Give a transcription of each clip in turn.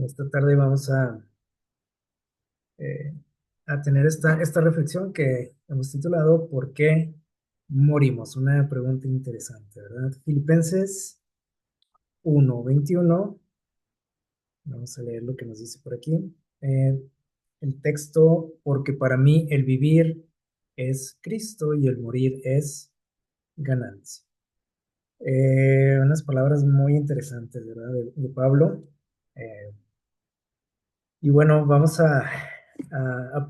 Esta tarde vamos eh, a tener esta reflexión que hemos titulado ¿Por qué morimos? Una pregunta interesante, ¿verdad? Filipenses 1:21. Vamos a leer lo que nos dice por aquí. Eh, el texto, porque para mí el vivir es Cristo y el morir es ganancia. Unas palabras muy interesantes, ¿verdad? De Pablo. Eh, Y bueno, vamos a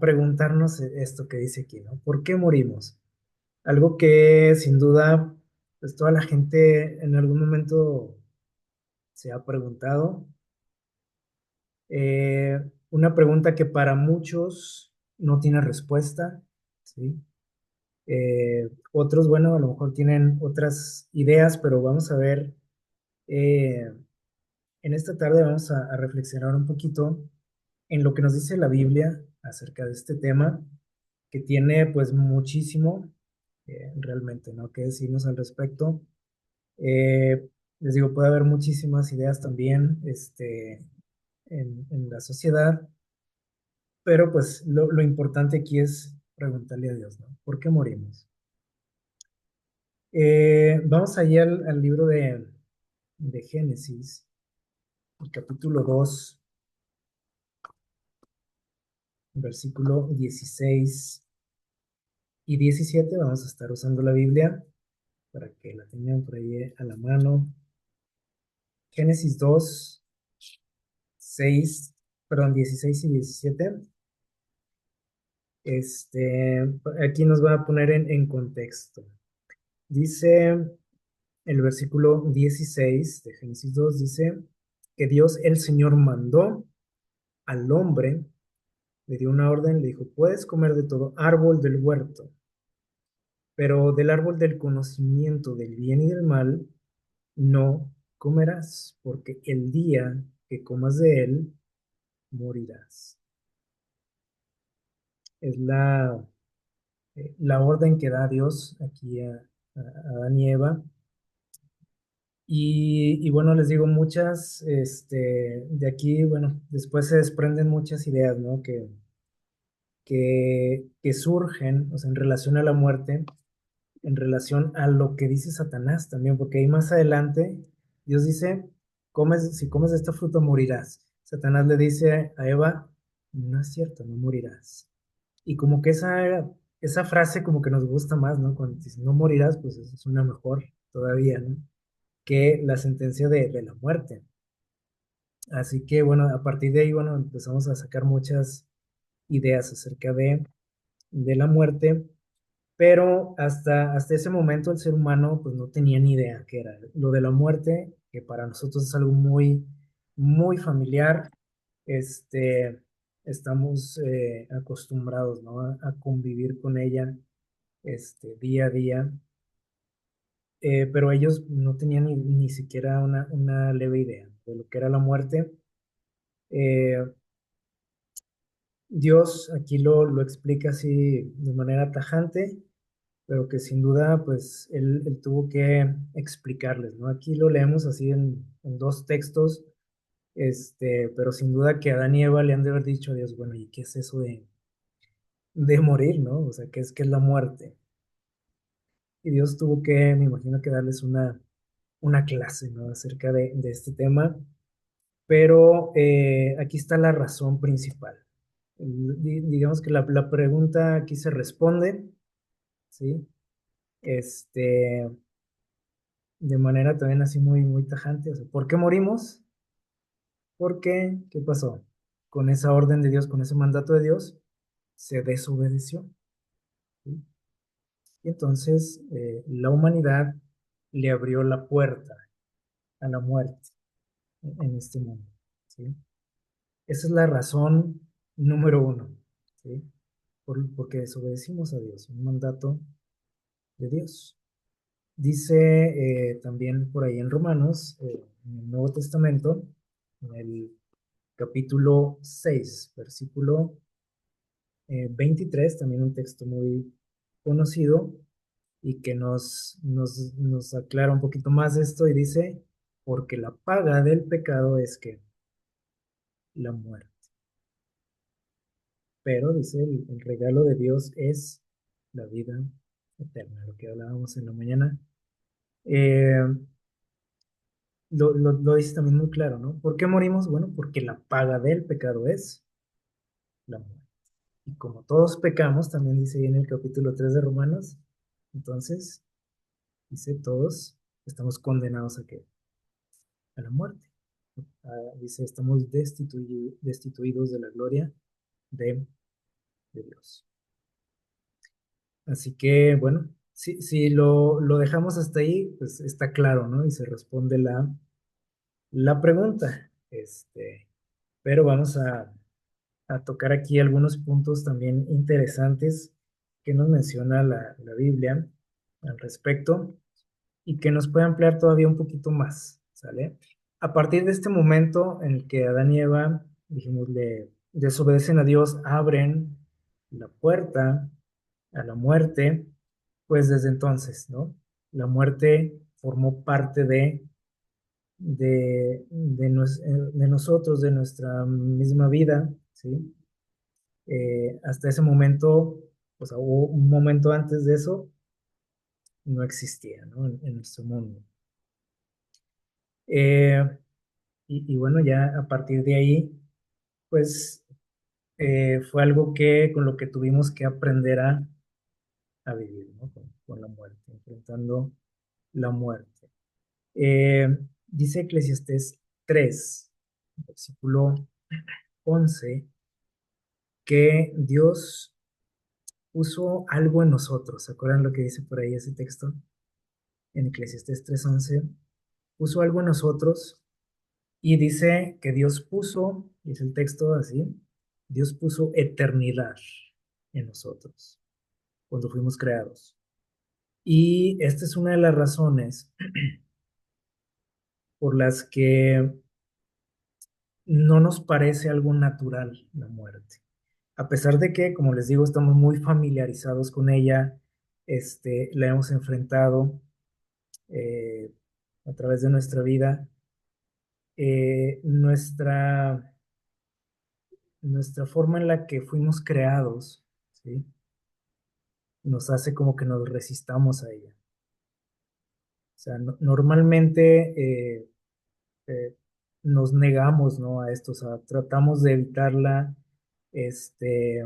preguntarnos esto que dice aquí, ¿no? ¿Por qué morimos? Algo que sin duda, pues toda la gente en algún momento se ha preguntado. Eh, una pregunta que para muchos no tiene respuesta, ¿sí? Otros, bueno, a lo mejor tienen otras ideas, pero vamos a ver, eh, en esta tarde vamos a reflexionar un poquito en lo que nos dice la Biblia acerca de este tema que tiene pues muchísimo realmente, ¿no? Que decirnos al respecto. Les digo, puede haber muchísimas ideas también en la sociedad, pero pues lo importante aquí es preguntarle a Dios, ¿no? ¿Por qué morimos? Vamos allá al libro de Génesis, el capítulo 2, versículo 16 y 17. Vamos a estar usando la Biblia para que la tengan por ahí a la mano. Génesis 2 6 perdón, 16 y 17. Aquí nos va a poner en contexto. Dice el versículo 16 de Génesis 2, dice que Dios el Señor mandó al hombre, le dio una orden, le dijo, puedes comer de todo árbol del huerto, pero del árbol del conocimiento del bien y del mal no comerás, porque el día que comas de él, morirás. Es la orden que da Dios aquí a Adán y Eva. Y bueno, les digo, muchas, de aquí, bueno, después se desprenden muchas ideas, ¿no? Que surgen, o sea, en relación a la muerte, en relación a lo que dice Satanás también, porque ahí más adelante Dios dice, si comes de esta fruta morirás. Satanás le dice a Eva, no es cierto, no morirás. Y como que esa frase como que nos gusta más, ¿no? Cuando dice, no morirás, pues eso es una mejor todavía, ¿no? Que la sentencia de la muerte. Así que bueno, a partir de ahí, bueno, empezamos a sacar muchas ideas acerca de la muerte, pero hasta ese momento el ser humano pues no tenía ni idea qué era lo de la muerte, que para nosotros es algo muy, muy familiar. Este, estamos acostumbrados, ¿no? A convivir con ella día a día, pero ellos no tenían ni siquiera una leve idea de lo que era la muerte. Eh, Dios aquí lo explica así de manera tajante, pero que sin duda, pues, él tuvo que explicarles, ¿no? Aquí lo leemos así en dos textos, pero sin duda que Adán y Eva le han de haber dicho a Dios, bueno, ¿y qué es eso de morir, ¿no? O sea, ¿qué es la muerte? Y Dios tuvo que, me imagino que darles una clase, ¿no? Acerca de este tema, pero aquí está la razón principal. Digamos que la pregunta aquí se responde, ¿sí? Este, de manera también así muy, muy tajante. O sea, ¿por qué morimos? ¿Por qué? ¿Qué pasó? Con esa orden de Dios, con ese mandato de Dios, se desobedeció, ¿sí? Y entonces la humanidad le abrió la puerta a la muerte en este mundo, ¿sí? Esa es la razón número uno, ¿sí? Porque desobedecimos a Dios, un mandato de Dios. Dice también por ahí en Romanos, en el Nuevo Testamento, en el capítulo 6 versículo 23, también un texto muy conocido y que nos aclara un poquito más esto y dice, porque la paga del pecado es que la muerte. Pero dice, el regalo de Dios es la vida eterna, lo que hablábamos en la mañana. Eh, lo dice también muy claro, ¿no? ¿Por qué morimos? Bueno, porque la paga del pecado es la muerte. Y como todos pecamos, también dice ahí en el capítulo 3 de Romanos, entonces, dice, todos estamos condenados a qué? A la muerte. Dice, estamos destituidos de la gloria de, de Dios. Así que, bueno, si lo dejamos hasta ahí, pues está claro, ¿no? Y se responde la pregunta. Pero vamos a tocar aquí algunos puntos también interesantes que nos menciona la Biblia al respecto y que nos puede ampliar todavía un poquito más, ¿sale? A partir de este momento en el que Adán y Eva, dijimos, le desobedecen a Dios, abren la puerta a la muerte, pues desde entonces, ¿no? La muerte formó parte de nosotros, de nuestra misma vida, ¿sí? Hasta ese momento, o sea, hubo un momento antes de eso, no existía, ¿no? En nuestro mundo. Eh, y bueno, ya a partir de ahí, pues fue algo que con lo que tuvimos que aprender a vivir, ¿no? Con la muerte, enfrentando la muerte. Dice Eclesiastés 3, versículo 11, que Dios puso algo en nosotros. ¿Se acuerdan lo que dice por ahí ese texto? En Eclesiastés 3:11, puso algo en nosotros y dice que Dios puso, dice el texto así, Dios puso eternidad en nosotros cuando fuimos creados. Y esta es una de las razones por las que no nos parece algo natural la muerte. A pesar de que, como les digo, estamos muy familiarizados con ella, la hemos enfrentado eh, a través de nuestra vida, nuestra forma en la que fuimos creados, ¿sí? Nos hace como que nos resistamos a ella. O sea, normalmente eh, nos negamos, ¿no? A esto, o sea, tratamos de evitarla, este,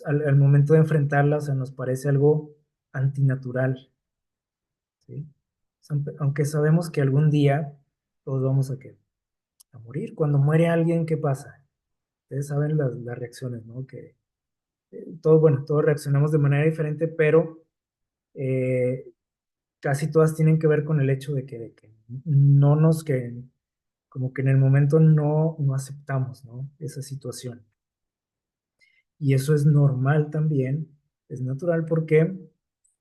al momento de enfrentarla, o sea, nos parece algo antinatural, ¿sí? O sea, aunque sabemos que algún día todos vamos a morir. Cuando muere alguien, ¿qué pasa? Ustedes saben las reacciones, ¿no? Que bueno, todos reaccionamos de manera diferente, pero eh, casi todas tienen que ver con el hecho de que no nos, que como que en el momento no aceptamos, ¿no? Esa situación. Y eso es normal también, es natural porque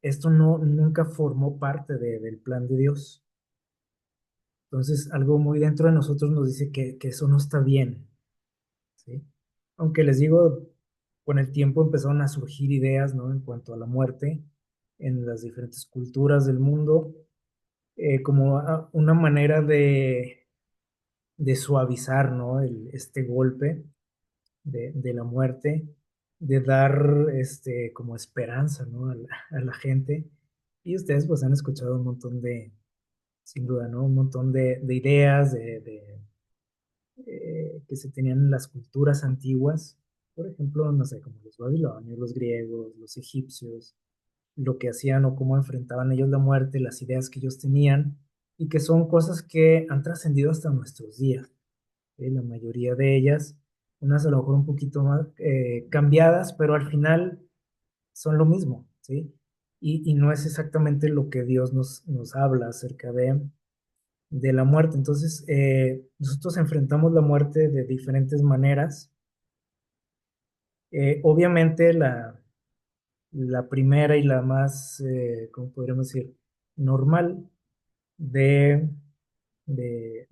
esto nunca formó parte del plan de Dios. Entonces, algo muy dentro de nosotros nos dice que eso no está bien, ¿sí? Aunque les digo, con el tiempo empezaron a surgir ideas, ¿no? En cuanto a la muerte en las diferentes culturas del mundo, como una manera de suavizar, ¿no? Este golpe de la muerte, de dar como esperanza, ¿no? A la gente. Y ustedes pues han escuchado un montón sin duda, ¿no? Un montón de ideas que se tenían en las culturas antiguas. Por ejemplo, no sé, como los babilonios, los griegos, los egipcios, lo que hacían o cómo enfrentaban ellos la muerte, las ideas que ellos tenían, y que son cosas que han trascendido hasta nuestros días. La mayoría de ellas, unas a lo mejor un poquito más cambiadas, pero al final son lo mismo, ¿sí? Y no es exactamente lo que Dios nos habla acerca de la muerte. Entonces, nosotros enfrentamos la muerte de diferentes maneras. Obviamente, la primera y la más, ¿cómo podríamos decir? Normal de, de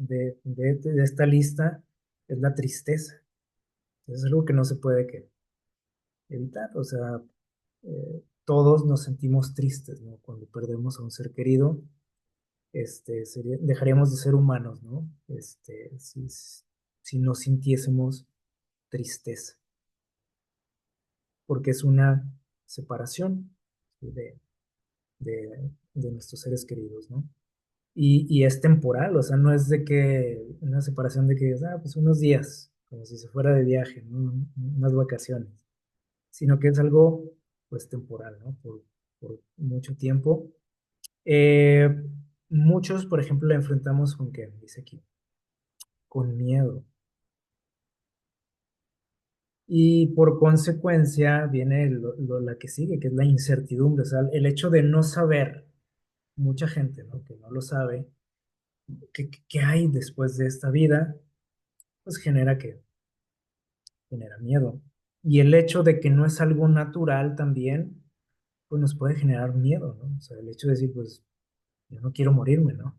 esta lista es la tristeza. Es algo que no se puede evitar. O sea, todos nos sentimos tristes, ¿no? Cuando perdemos a un ser querido, dejaríamos de ser humanos, ¿no? si no sintiésemos tristeza, porque es una separación, ¿sí? de nuestros seres queridos, ¿no? Y es temporal, o sea, no es de que una separación de que, pues unos días, como si se fuera de viaje, ¿no? Unas vacaciones, sino que es algo, pues, temporal, ¿no? Por mucho tiempo. Eh, Muchos, por ejemplo, la enfrentamos con qué, dice aquí, con miedo. Y por consecuencia viene la que sigue, que es la incertidumbre, o sea, el hecho de no saber, mucha gente, ¿no? Que no lo sabe, qué hay después de esta vida, pues genera miedo. Y el hecho de que no es algo natural también, pues nos puede generar miedo, ¿no? O sea, el hecho de decir, pues yo no quiero morirme, ¿no?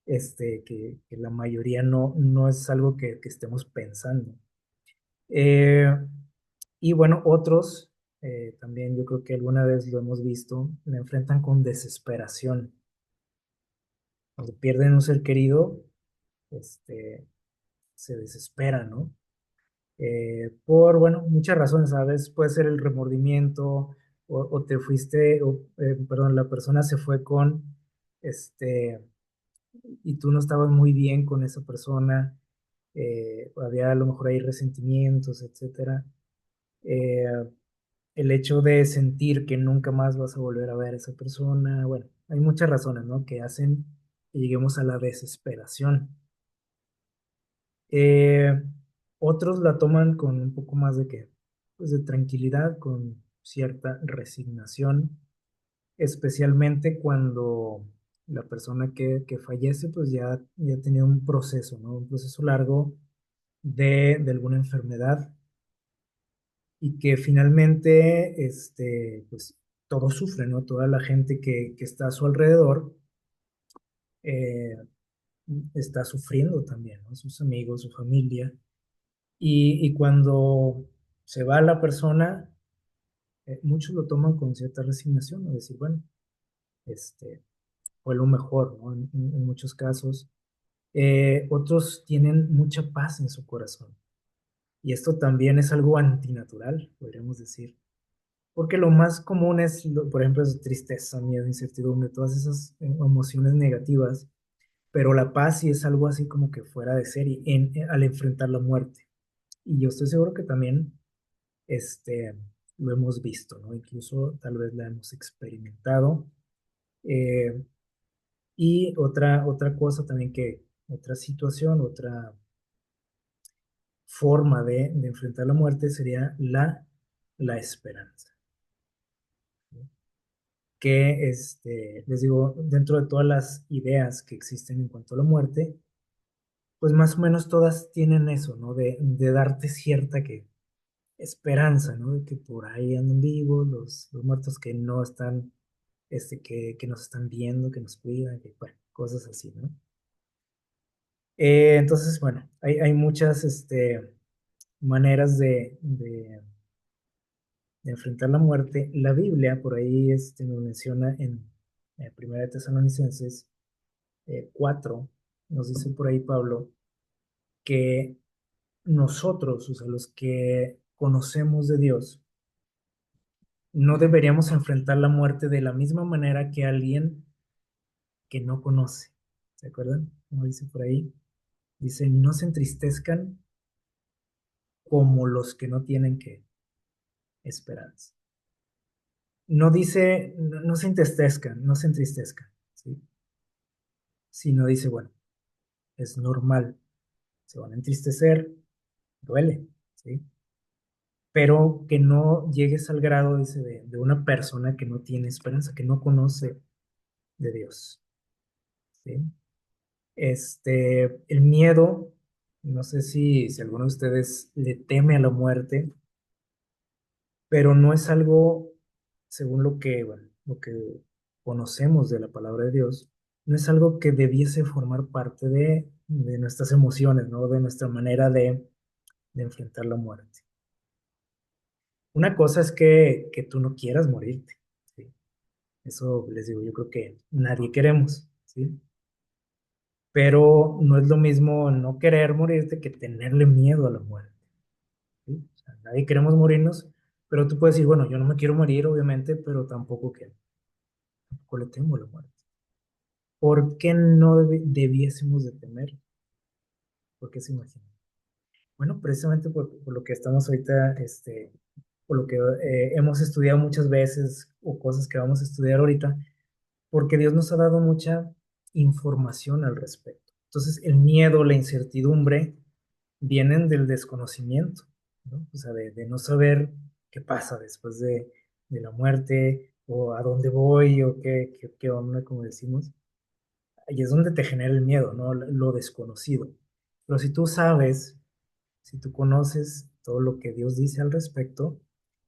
Que la mayoría no es algo que estemos pensando. Eh, y bueno, otros, también yo creo que alguna vez lo hemos visto, la enfrentan con desesperación. Cuando pierden un ser querido, este, se desesperan, ¿no? Por, bueno, muchas razones, ¿sabes? Puede ser el remordimiento o te fuiste, perdón, la persona se fue con, este, y tú no estabas muy bien con esa persona, había a lo mejor ahí resentimientos, etcétera. Eh, el hecho de sentir que nunca más vas a volver a ver a esa persona, bueno, hay muchas razones, ¿no? Que hacen que lleguemos a la desesperación. Eh, Otros la toman con un poco más de qué, pues de tranquilidad, con cierta resignación, especialmente cuando la persona que fallece, pues ya tenía un proceso, ¿no? Un proceso largo de alguna enfermedad y que finalmente, pues todo sufre, ¿no? Toda la gente que está a su alrededor eh, está sufriendo también, ¿no? Sus amigos, su familia. Y cuando se va la persona, muchos lo toman con cierta resignación, ¿no? Decir, bueno, este, fue lo mejor, ¿no? En muchos casos. Otros tienen mucha paz en su corazón. Y esto también es algo antinatural, podríamos decir. Porque lo más común es, por ejemplo, es tristeza, miedo, incertidumbre, todas esas emociones negativas. Pero la paz sí es algo así como que fuera de serie al enfrentar la muerte. Y yo estoy seguro que también este, lo hemos visto, ¿no? Incluso tal vez la hemos experimentado. Eh, y otra cosa también otra situación, otra forma de enfrentar la muerte sería la esperanza, ¿no? Que, les digo, dentro de todas las ideas que existen en cuanto a la muerte, pues más o menos todas tienen eso, ¿no? De darte cierta esperanza, ¿no? De que por ahí andan vivos los muertos que no están, que nos están viendo, que nos cuidan, que, bueno, cosas así, ¿no? Entonces, bueno, hay muchas, maneras de enfrentar la muerte. La Biblia, por ahí, nos menciona en Primera de Tesalonicenses 4, nos dice por ahí Pablo, que nosotros, o sea, los que conocemos de Dios, no deberíamos enfrentar la muerte de la misma manera que alguien que no conoce. ¿Se acuerdan? Como dice por ahí. Dice, no se entristezcan como los que no tienen que esperanza. No dice, no se entristezcan, no se entristezcan, ¿sí? Sino dice, bueno, es normal, se van a entristecer, duele, ¿sí? Pero que no llegues al grado, dice, de una persona que no tiene esperanza, que no conoce de Dios, ¿sí? El miedo, no sé si alguno de ustedes le teme a la muerte, pero no es algo, según bueno, lo que conocemos de la palabra de Dios, no es algo que debiese formar parte de nuestras emociones, ¿no? De nuestra manera de enfrentar la muerte. Una cosa es que tú no quieras morirte, ¿sí? Eso les digo, yo creo que nadie queremos, ¿sí? pero no es lo mismo no querer morirte que tenerle miedo a la muerte, ¿sí? O sea, nadie queremos morirnos, pero tú puedes decir, bueno, yo no me quiero morir, obviamente, pero tampoco le temo a la muerte. ¿Por qué no debiésemos de temer? ¿Por qué se imagina? Bueno, precisamente por lo que estamos ahorita, por lo que hemos estudiado muchas veces o cosas que vamos a estudiar ahorita, porque Dios nos ha dado mucha información al respecto. Entonces, el miedo, la incertidumbre vienen del desconocimiento, ¿no? O sea, de no saber qué pasa después de la muerte o a dónde voy o qué onda, como decimos. Ahí es donde te genera el miedo, ¿no? Lo desconocido. Pero si tú sabes, si tú conoces todo lo que Dios dice al respecto,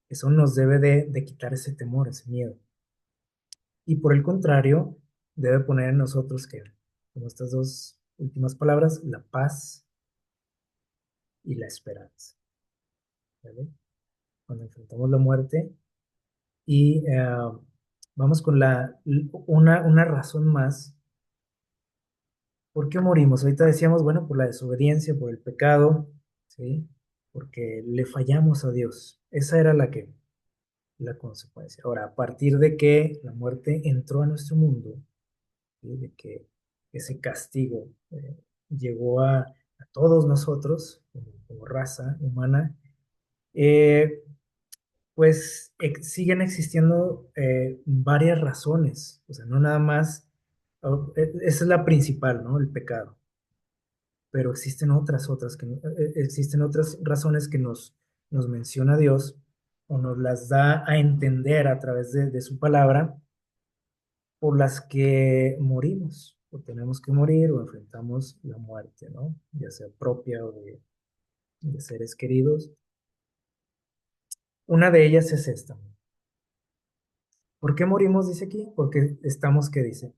eso nos debe de quitar ese temor, ese miedo. Y por el contrario, debe poner en nosotros que, como estas dos últimas palabras, la paz y la esperanza, ¿vale? Cuando enfrentamos la muerte y vamos con una razón más. ¿Por qué morimos? Ahorita decíamos, bueno, por la desobediencia, por el pecado, ¿sí? Porque le fallamos a Dios. Esa era la consecuencia. Ahora, a partir de que la muerte entró a nuestro mundo, ¿sí? De que ese castigo llegó a todos nosotros como raza humana, eh, pues siguen existiendo varias razones. O sea, no nada más, esa es la principal, ¿no? El pecado. Pero existen otras existen otras razones que nos menciona Dios o nos las da a entender a través de su palabra por las que morimos, o tenemos que morir o enfrentamos la muerte, ¿no? Ya sea propia o de seres queridos. Una de ellas es esta. ¿Por qué morimos? Dice aquí, porque estamos, ¿qué dice?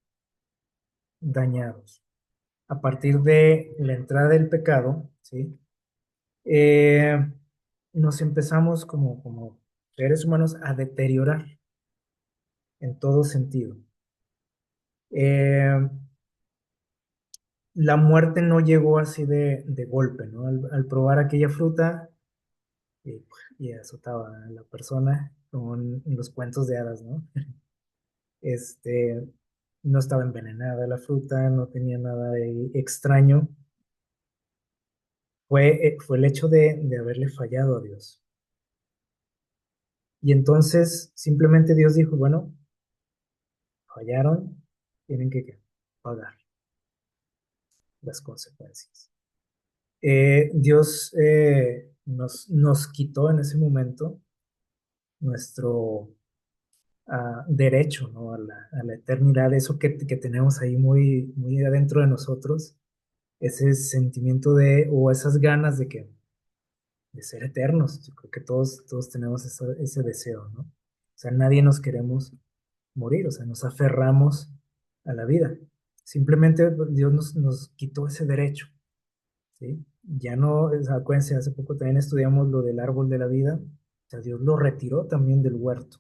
Dañados. A partir de la entrada del pecado, ¿sí? Eh, nos empezamos como seres humanos a deteriorar en todo sentido. Eh, la muerte no llegó así de golpe, ¿no? Al probar aquella fruta y azotaba a la persona como en los cuentos de hadas, ¿no? Este, no estaba envenenada la fruta, no tenía nada de extraño. Fue el hecho de haberle fallado a Dios. Y entonces simplemente Dios dijo, bueno, fallaron, tienen que ¿qué? Pagar las consecuencias. Dios nos quitó en ese momento nuestro derecho, ¿no? A la eternidad, eso que tenemos ahí muy adentro de nosotros, ese sentimiento o esas ganas de ser eternos. Yo creo que todos tenemos ese deseo, ¿no? O sea, nadie nos queremos morir, o sea, nos aferramos a la vida. Simplemente Dios nos quitó ese derecho, ¿sí? Ya no, o sea, acuérdense, hace poco también estudiamos lo del árbol de la vida, o sea, Dios lo retiró también del huerto,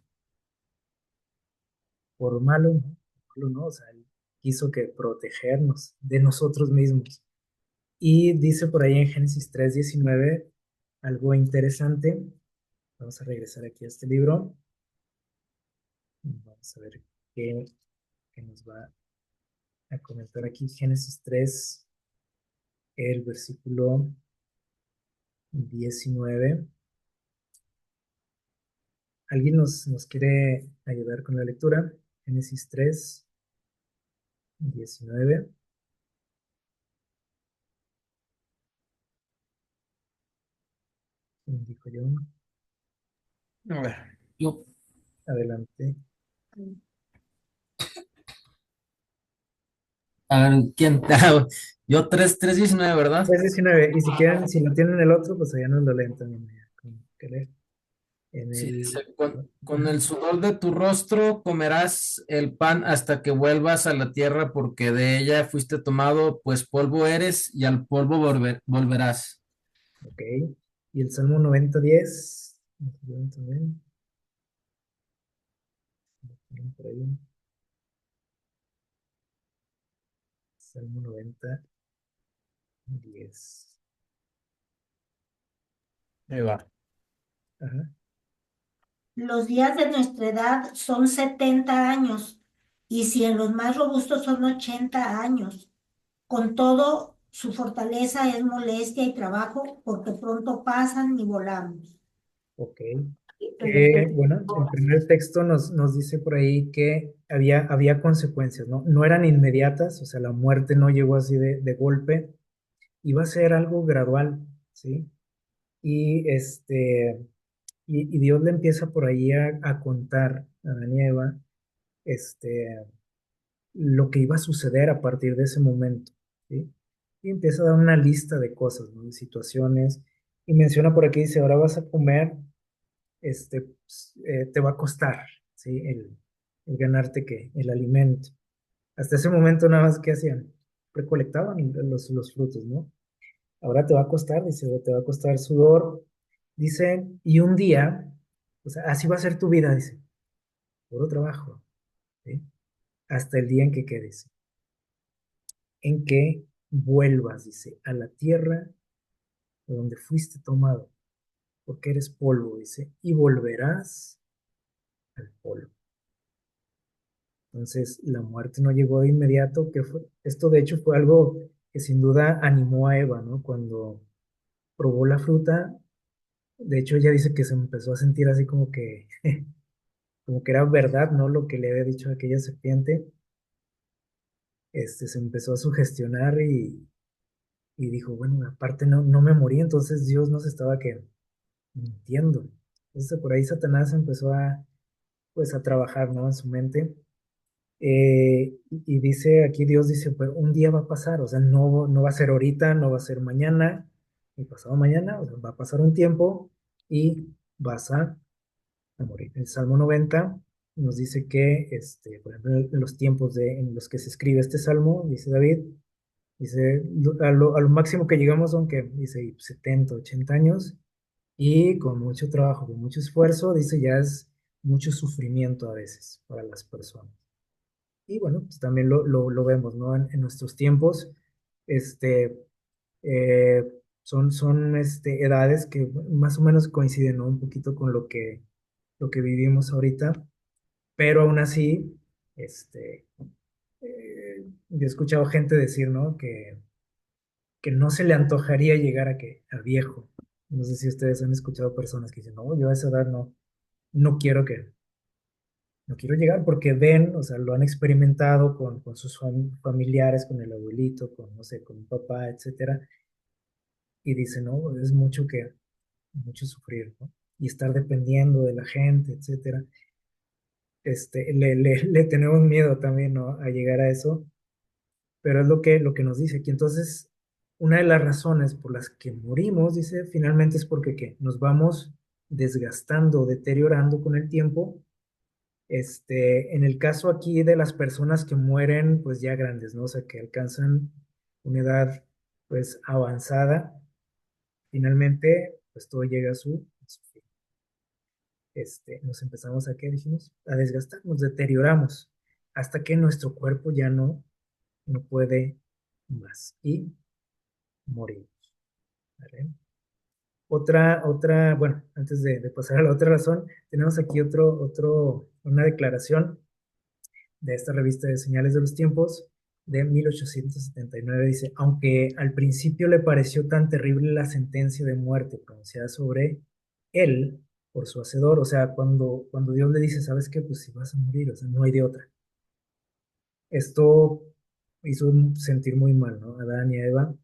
por malo, ¿no? Por malo, ¿no? O sea, Él quiso que protegernos de nosotros mismos. Y dice por ahí en Génesis 3:19 algo interesante. Vamos a regresar aquí a este libro. Vamos a ver qué nos va a comentar aquí. Génesis 3, el versículo 19. ¿Alguien nos quiere ayudar con la lectura? Génesis 3:19. Dijo yo. A ver, yo, Adelante. a ver, ¿quién? Yo 3:19, ¿verdad? 3:19. Y si quieren, si no tienen el otro, pues allá nos lo leen también. Como que leer. En Sí, el. dice, con Ajá. el sudor de tu rostro comerás el pan hasta que vuelvas a la tierra, porque de ella fuiste tomado, pues polvo eres y al polvo volverás. Ok. Y el Salmo 90:10. También. Por ahí. Salmo 90, 10. Ahí va. Ajá, Los días de nuestra edad son 70 años, y si en los más robustos son 80 años. Con todo, su fortaleza es molestia y trabajo, porque pronto pasan y volamos. ok. Bueno, el primer texto nos dice por ahí que había consecuencias, ¿no? No eran inmediatas, o sea, la muerte no llegó así de golpe, iba a ser algo gradual, ¿sí? Y, y Dios le empieza por ahí a contar a Adán y Eva, este, lo que iba a suceder a partir de ese momento, ¿sí? Y empieza a dar una lista de cosas, ¿no? De situaciones, y menciona por aquí, dice, ahora vas a comer, pues, te va a costar, ¿sí? El ganarte el alimento. Hasta ese momento nada más que hacían, recolectaban los frutos, ¿no? Ahora te va a costar, dice, te va a costar sudor, dice, y un día, o sea, así va a ser tu vida, dice, puro trabajo, ¿sí? Hasta el día en que quedes, en que vuelvas, dice, a la tierra de donde fuiste tomado, porque eres polvo, dice, y volverás al polvo. Entonces, la muerte no llegó de inmediato, esto de hecho fue algo que sin duda animó a Eva, ¿no? Cuando probó la fruta, de hecho ella dice que se empezó a sentir así como que era verdad, ¿no? Lo que le había dicho aquella serpiente, se empezó a sugestionar y dijo, bueno, aparte no me morí, entonces Dios nos estaba que mintiendo. Entonces por ahí Satanás empezó pues a trabajar, ¿no? En su mente. Y dice, aquí Dios dice, pues un día va a pasar, o sea, no va a ser ahorita, no va a ser mañana, ni pasado mañana, o sea, va a pasar un tiempo y vas a morir. El Salmo 90 nos dice que, por ejemplo, en los tiempos en los que se escribe este salmo, dice David, dice, a lo máximo que llegamos son que, dice, 70, 80 años, y con mucho trabajo, con mucho esfuerzo, dice, ya es mucho sufrimiento a veces para las personas. Y bueno, pues también lo vemos, ¿no? En nuestros tiempos, este, eh, son edades que más o menos coinciden, ¿no? Un poquito con lo que vivimos ahorita, pero aún así, yo he escuchado gente decir, ¿no? Que no se le antojaría llegar a viejo. No sé si ustedes han escuchado personas que dicen, no, yo a esa edad no quiero no quiero llegar porque ven, o sea, lo han experimentado con sus familiares, con el abuelito, con, no sé, con un papá, etcétera, y dicen, no, es mucho sufrir, ¿no? Y estar dependiendo de la gente, etcétera. Le tenemos miedo también, ¿no? A llegar a eso, pero es lo que nos dice aquí. Entonces, una de las razones por las que morimos, dice, finalmente es porque ¿qué? Nos vamos desgastando, deteriorando con el tiempo. En el caso aquí de las personas que mueren, pues ya grandes, ¿no? O sea, que alcanzan una edad, pues, avanzada, finalmente, pues todo llega a su fin. Nos empezamos ¿qué dijimos? A desgastar, nos deterioramos, hasta que nuestro cuerpo ya no puede más y morimos, ¿vale? Bueno, antes de pasar a la otra razón, tenemos aquí una declaración de esta revista de Señales de los Tiempos de 1879. Dice, aunque al principio le pareció tan terrible la sentencia de muerte pronunciada sobre él por su hacedor, o sea, cuando Dios le dice, ¿sabes qué? Pues si vas a morir, o sea, no hay de otra. Esto hizo sentir muy mal, ¿no? A Adán y a Eva,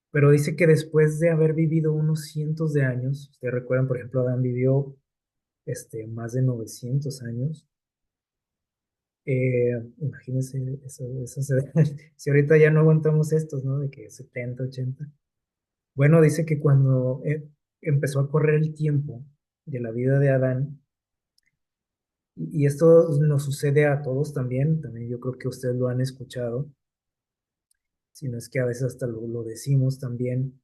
pero dice que después de haber vivido unos cientos de años, ustedes recuerdan, por ejemplo, Adán vivió más de 900 años. Imagínense esas edades. Si ahorita ya no aguantamos estos, ¿no? De que 70, 80. Bueno, dice que cuando empezó a correr el tiempo de la vida de Adán, y esto nos sucede a todos también yo creo que ustedes lo han escuchado, si no es que a veces hasta lo decimos también,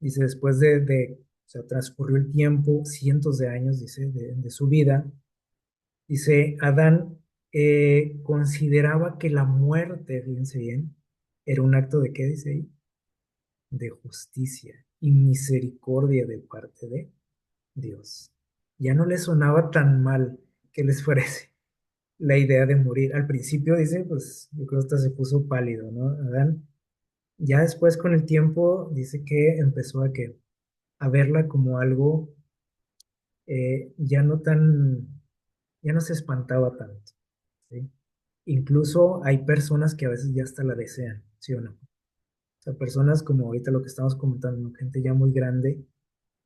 dice después o sea, transcurrió el tiempo, cientos de años, dice, de su vida, dice, Adán consideraba que la muerte, fíjense bien, Era un acto de, ¿qué dice ahí? De justicia y misericordia de parte de Dios. Ya no les sonaba tan mal que les parece la idea de morir. Al principio dice, pues yo creo que hasta se puso pálido, ¿no? Adán. Ya después con el tiempo dice que empezó a verla como algo ya no tan, ya no se espantaba tanto, ¿sí? Incluso hay personas que a veces ya hasta la desean, ¿sí o no? O sea, personas como ahorita lo que estamos comentando, ¿no? Gente ya muy grande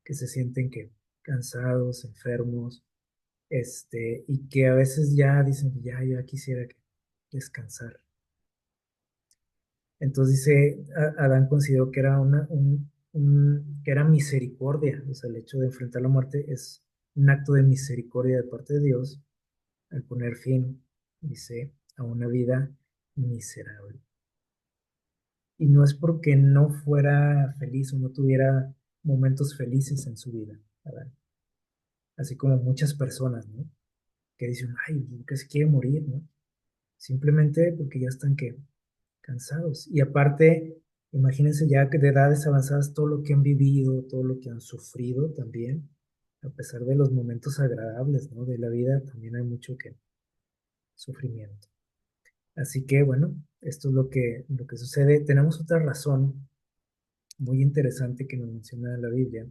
que se sienten que cansados, enfermos, y que a veces ya dicen, ya quisiera descansar. Entonces dice, Adán consideró que era que era misericordia, o sea, el hecho de enfrentar la muerte es un acto de misericordia de parte de Dios al poner fin, dice, a una vida miserable. Y no es porque no fuera feliz o no tuviera momentos felices en su vida, ¿verdad? Así como muchas personas, ¿no? Que dicen, ay, que se quiere morir, ¿no? Simplemente porque ya están que cansados. Y aparte, imagínense ya que de edades avanzadas todo lo que han vivido, todo lo que han sufrido también, a pesar de los momentos agradables, ¿no? De la vida, también hay mucho que sufrimiento. Así que bueno, esto es lo que sucede. Tenemos otra razón muy interesante que nos menciona la Biblia.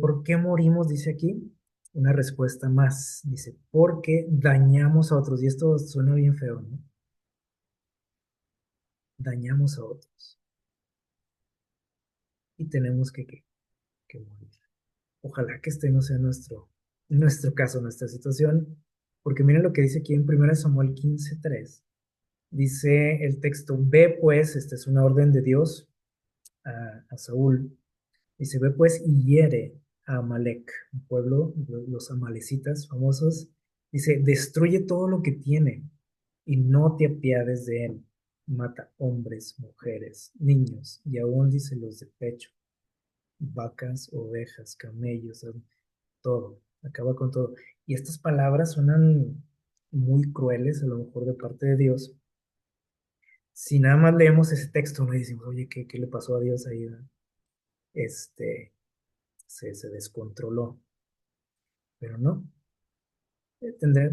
¿Por qué morimos? Dice aquí. Una respuesta más. Dice, porque dañamos a otros. Y esto suena bien feo, ¿no? Dañamos a otros. Y tenemos que morir. Ojalá que este no sea nuestro caso, nuestra situación. Porque miren lo que dice aquí en 1 Samuel 15:3. Dice el texto, ve pues, esta es una orden de Dios a Saúl. Dice, ve pues y hiere a Amalek, un pueblo, los amalecitas famosos. Dice, destruye todo lo que tiene y no te apiades de él. Mata hombres, mujeres, niños y aún dice los de pecho, vacas, ovejas, camellos, todo. Acaba con todo. Y estas palabras suenan muy crueles a lo mejor de parte de Dios. Si nada más leemos ese texto, no decimos, oye, ¿qué le pasó a Dios ahí? ¿No? Este, se descontroló. Pero no,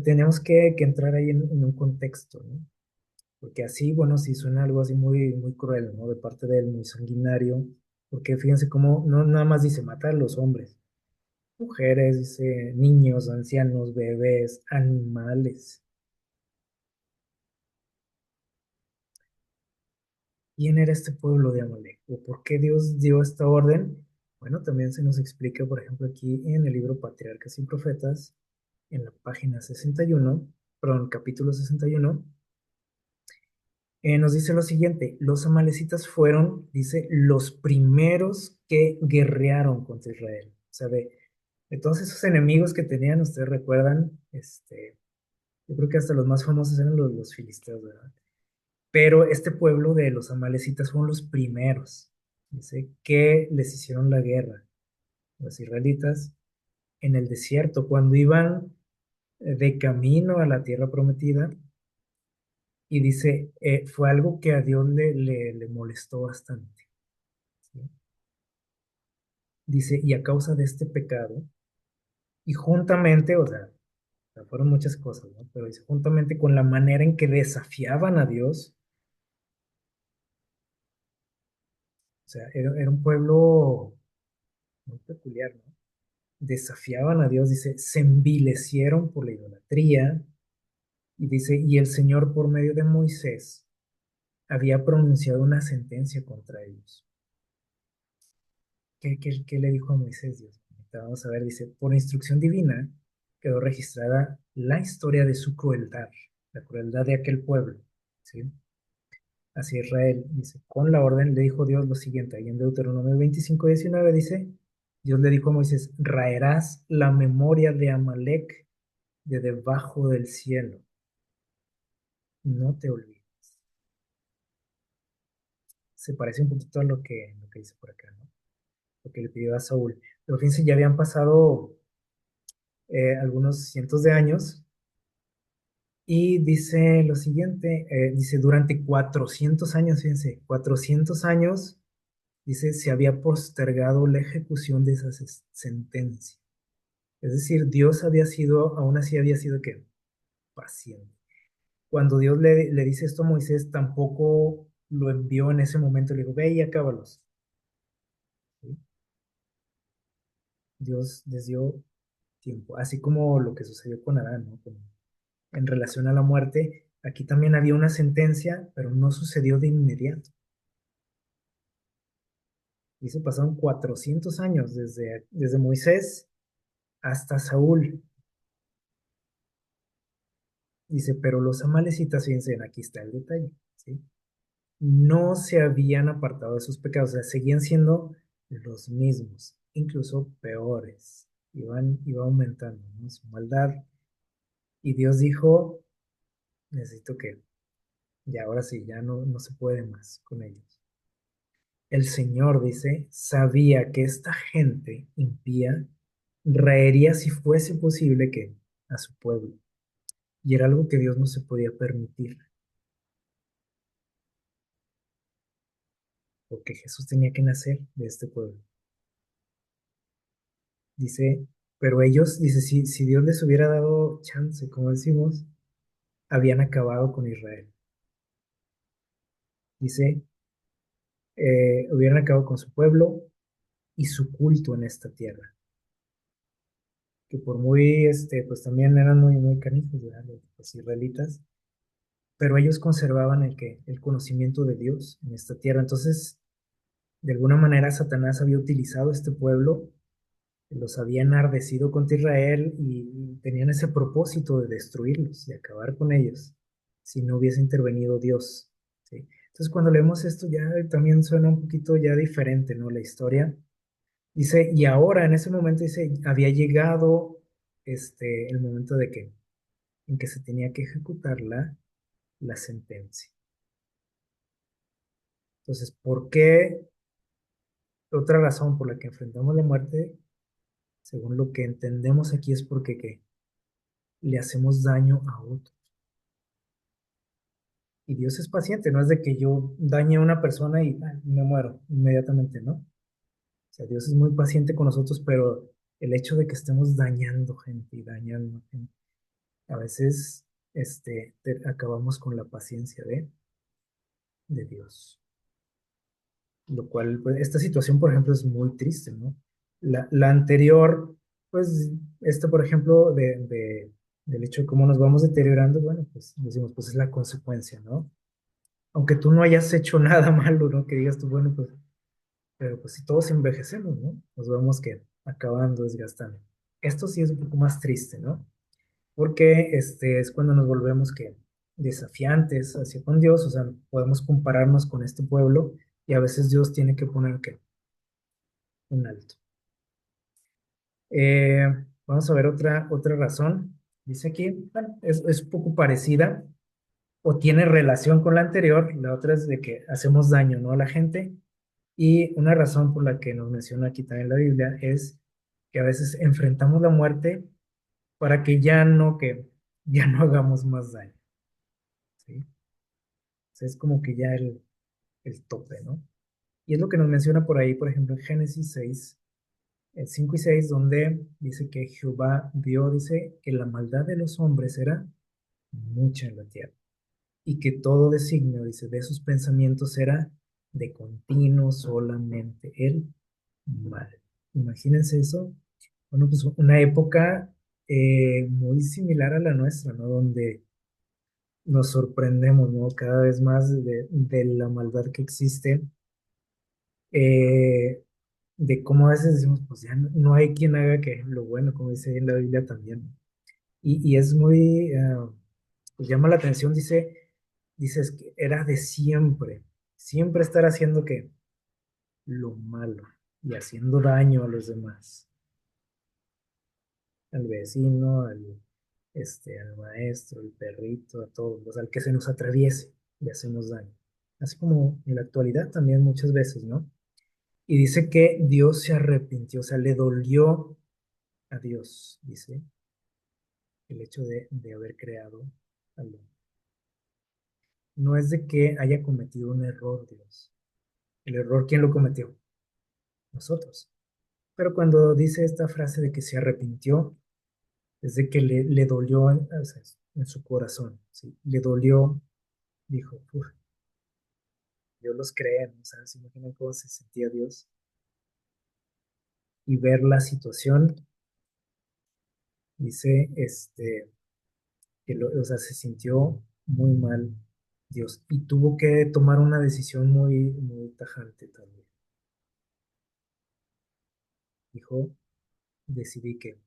tenemos que entrar ahí en un contexto, ¿no? Porque así, bueno, sí suena algo así muy, muy cruel, ¿no? De parte de él, muy sanguinario, porque fíjense cómo no nada más dice matar a los hombres, mujeres, dice niños, ancianos, bebés, animales. ¿Quién era este pueblo de Amalek? ¿O por qué Dios dio esta orden? Bueno, también se nos explica, por ejemplo, aquí en el libro Patriarcas y Profetas, en la página 61, perdón, capítulo 61. Nos dice lo siguiente, los amalecitas fueron, dice, los primeros que guerrearon contra Israel. O sea, de todos esos enemigos que tenían, ustedes recuerdan, yo creo que hasta los más famosos eran los filisteos, ¿verdad? Pero este pueblo de los amalecitas fueron los primeros, dice, que les hicieron la guerra, los israelitas, en el desierto, cuando iban de camino a la tierra prometida. Y dice, fue algo que a Dios le molestó bastante. ¿Sí? Dice, y a causa de este pecado, y juntamente, o sea, fueron muchas cosas, ¿no? Pero dice, juntamente con la manera en que desafiaban a Dios, o sea, era un pueblo muy peculiar, ¿no? Desafiaban a Dios, dice, se envilecieron por la idolatría, y dice, y el Señor por medio de Moisés había pronunciado una sentencia contra ellos. ¿Qué le dijo a Moisés Dios? Vamos a ver, dice, por instrucción divina quedó registrada la historia de su crueldad, la crueldad de aquel pueblo, ¿sí? Hacia Israel, dice, con la orden le dijo Dios lo siguiente, ahí en Deuteronomio 25:19 dice, Dios le dijo a Moisés, raerás la memoria de Amalek de debajo del cielo, no te olvides. Se parece un poquito a lo que dice por acá, ¿no? Lo que le pidió a Saúl. Pero fíjense, ya habían pasado algunos cientos de años Y dice lo siguiente, dice, durante 400 años, fíjense, 400 años, dice, se había postergado la ejecución de esa sentencia. Es decir, Dios había sido, aún así había sido que paciente. Cuando Dios le dice esto a Moisés, tampoco lo envió en ese momento, le dijo, ve y acábalos. ¿Sí? Dios les dio tiempo, así como lo que sucedió con Adán, ¿no? En relación a la muerte, aquí también había una sentencia, pero no sucedió de inmediato. Dice, pasaron 400 años desde Moisés hasta Saúl. Dice, pero los amalecitas, fíjense, aquí está el detalle, ¿sí? No se habían apartado de sus pecados, o sea, seguían siendo los mismos, incluso peores. Iba aumentando, ¿no? Su maldad. Y Dios dijo, necesito que, ya ahora sí, ya no se puede más con ellos. El Señor, dice, sabía que esta gente impía raería si fuese posible que a su pueblo. Y era algo que Dios no se podía permitir, porque Jesús tenía que nacer de este pueblo. Dice, pero ellos, dice, si Dios les hubiera dado chance, como decimos, habían acabado con Israel. Dice, hubieran acabado con su pueblo y su culto en esta tierra, que por muy, pues también eran muy canijos, ¿verdad? Los israelitas, pero ellos conservaban el conocimiento de Dios en esta tierra. Entonces, de alguna manera, Satanás había utilizado este pueblo, los había enardecido contra Israel y tenían ese propósito de destruirlos, de acabar con ellos, si no hubiese intervenido Dios. ¿Sí? Entonces, cuando leemos esto, ya también suena un poquito ya diferente, ¿no? La historia. Dice, y ahora en ese momento dice, había llegado el momento en que se tenía que ejecutar la sentencia. Entonces, ¿por qué? Otra razón por la que enfrentamos la muerte, según lo que entendemos aquí, es porque ¿qué? Le hacemos daño a otro. Y Dios es paciente, no es de que yo dañe a una persona y me muero inmediatamente, ¿no? O sea, Dios es muy paciente con nosotros, pero el hecho de que estemos dañando gente y dañando gente, a veces acabamos con la paciencia de Dios. Lo cual, pues, esta situación, por ejemplo, es muy triste, ¿no? La anterior, pues, por ejemplo, del hecho de cómo nos vamos deteriorando, bueno, pues decimos, pues es la consecuencia, ¿no? Aunque tú no hayas hecho nada malo, ¿no? Que digas tú, bueno, pues, pero pues si todos envejecemos, ¿no? Nos vamos que acabando, desgastando. Esto sí es un poco más triste, ¿no? Porque es cuando nos volvemos que desafiantes hacia con Dios, o sea, podemos compararnos con este pueblo y a veces Dios tiene que poner que un alto. Eh, Vamos a ver otra razón. Dice aquí, bueno, es poco parecida o tiene relación con la anterior. La otra es de que hacemos daño, ¿no? A la gente. Y una razón por la que nos menciona aquí también la Biblia es que a veces enfrentamos la muerte para que ya no hagamos más daño, ¿sí? O sea, es como que ya el tope, ¿no? Y es lo que nos menciona por ahí, por ejemplo, en Génesis 6, 5 y 6, donde dice que Jehová vio, dice, que la maldad de los hombres era mucha en la tierra y que todo designio, dice, de sus pensamientos era de continuo solamente el mal. Imagínense eso. Bueno, pues una época muy similar a la nuestra, ¿no? Donde nos sorprendemos, ¿no? Cada vez más de la maldad que existe, eh, de cómo a veces decimos, pues ya no hay quien haga que lo bueno, como dice en la Biblia también. Y es muy, pues llama la atención, dices que era de siempre, siempre estar haciendo que lo malo y haciendo daño a los demás, al vecino, al maestro, al perrito, a todos, o sea, al que se nos atraviese, le hacemos daño. Así como en la actualidad también muchas veces, ¿no? Y dice que Dios se arrepintió, o sea, le dolió a Dios, dice, el hecho de haber creado al hombre. No es de que haya cometido un error Dios. El error, ¿quién lo cometió? Nosotros. Pero cuando dice esta frase de que se arrepintió, es de que le dolió o sea, en su corazón, ¿sí? Le dolió, dijo, "Uf, Dios los cree, ¿no? O sea, ¿se imaginan cómo se sentía Dios? Y ver la situación, dice, o sea, se sintió muy mal Dios y tuvo que tomar una decisión muy, muy tajante también. Dijo, decidí que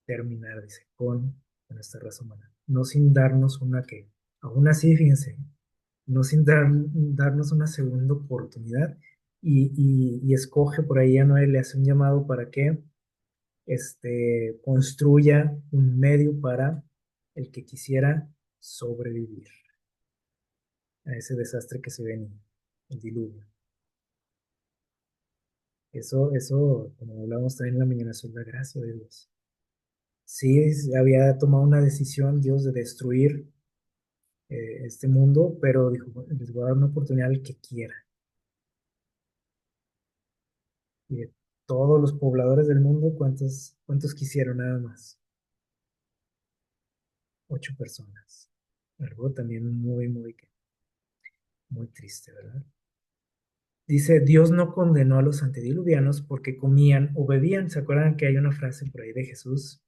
terminar, dice, con esta raza humana, no sin darnos una que, aún así, fíjense, no sin darnos una segunda oportunidad y escoge por ahí a Noé, le hace un llamado para que construya un medio para el que quisiera sobrevivir a ese desastre que se venía, el diluvio. Eso, como hablamos también en la mañana, es la gracia de Dios. Sí, había tomado una decisión Dios de destruir este mundo, pero dijo, les voy a dar una oportunidad al que quiera. Y de todos los pobladores del mundo, ¿cuántos quisieron nada más? 8 personas. Algo también muy, muy, muy triste, ¿verdad? Dice, Dios no condenó a los antediluvianos porque comían o bebían. ¿Se acuerdan que hay una frase por ahí de Jesús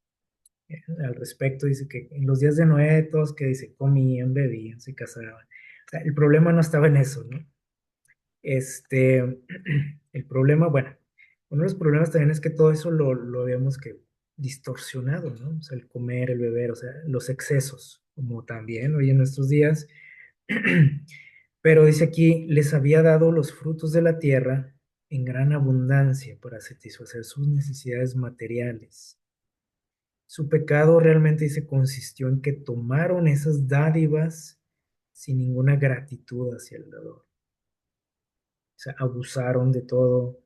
al respecto? Dice que en los días de Noé, todos que dice, comían, bebían, se casaban. O sea, el problema no estaba en eso, ¿no? Este, el problema, bueno, uno de los problemas también es que todo eso lo habíamos que distorsionado, ¿no? O sea, el comer, el beber, o sea, los excesos, como también hoy en nuestros días. Pero dice aquí, les había dado los frutos de la tierra en gran abundancia para satisfacer sus necesidades materiales. Su pecado realmente dice consistió en que tomaron esas dádivas sin ninguna gratitud hacia el dador. O sea, abusaron de todo,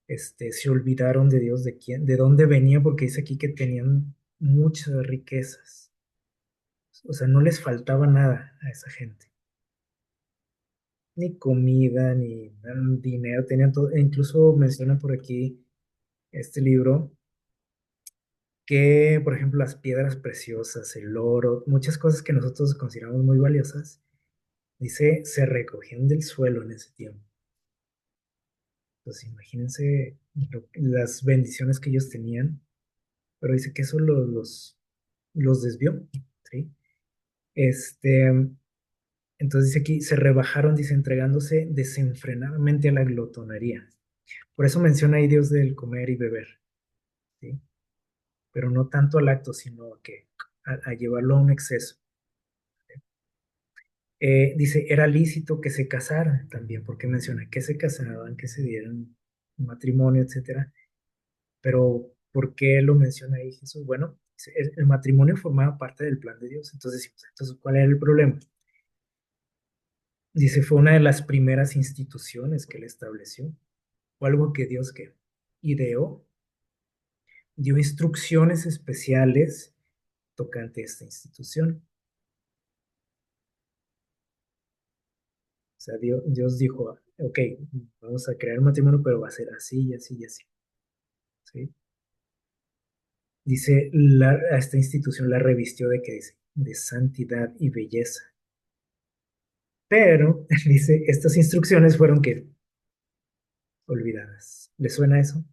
se olvidaron de Dios, de quién, de dónde venía, porque dice aquí que tenían muchas riquezas. O sea, no les faltaba nada a esa gente. Ni comida, ni dinero, tenían todo. E incluso menciona por aquí este libro que, por ejemplo, las piedras preciosas, el oro, muchas cosas que nosotros consideramos muy valiosas, dice, se recogían del suelo en ese tiempo. Entonces, imagínense las bendiciones que ellos tenían, pero dice que eso los desvió, ¿sí? Este, entonces dice aquí, se rebajaron, dice, entregándose desenfrenadamente a la glotonería. Por eso menciona ahí Dios del comer y beber, ¿sí? Pero no tanto al acto, sino a llevarlo a un exceso. Dice, era lícito que se casaran también, porque menciona que se casaban, que se dieran matrimonio, etcétera. Pero, ¿por qué lo menciona ahí Jesús? Bueno, el matrimonio formaba parte del plan de Dios. Entonces, entonces, ¿cuál era el problema? Dice, fue una de las primeras instituciones que él estableció, o algo que Dios que ideó, dio instrucciones especiales tocante a esta institución. O sea, Dios dijo, ok, vamos a crear un matrimonio, pero va a ser así y así y así. ¿Sí? Dice, a esta institución la revistió de qué dice, de santidad y belleza. Pero, dice, estas instrucciones fueron que olvidadas. ¿Le suena eso?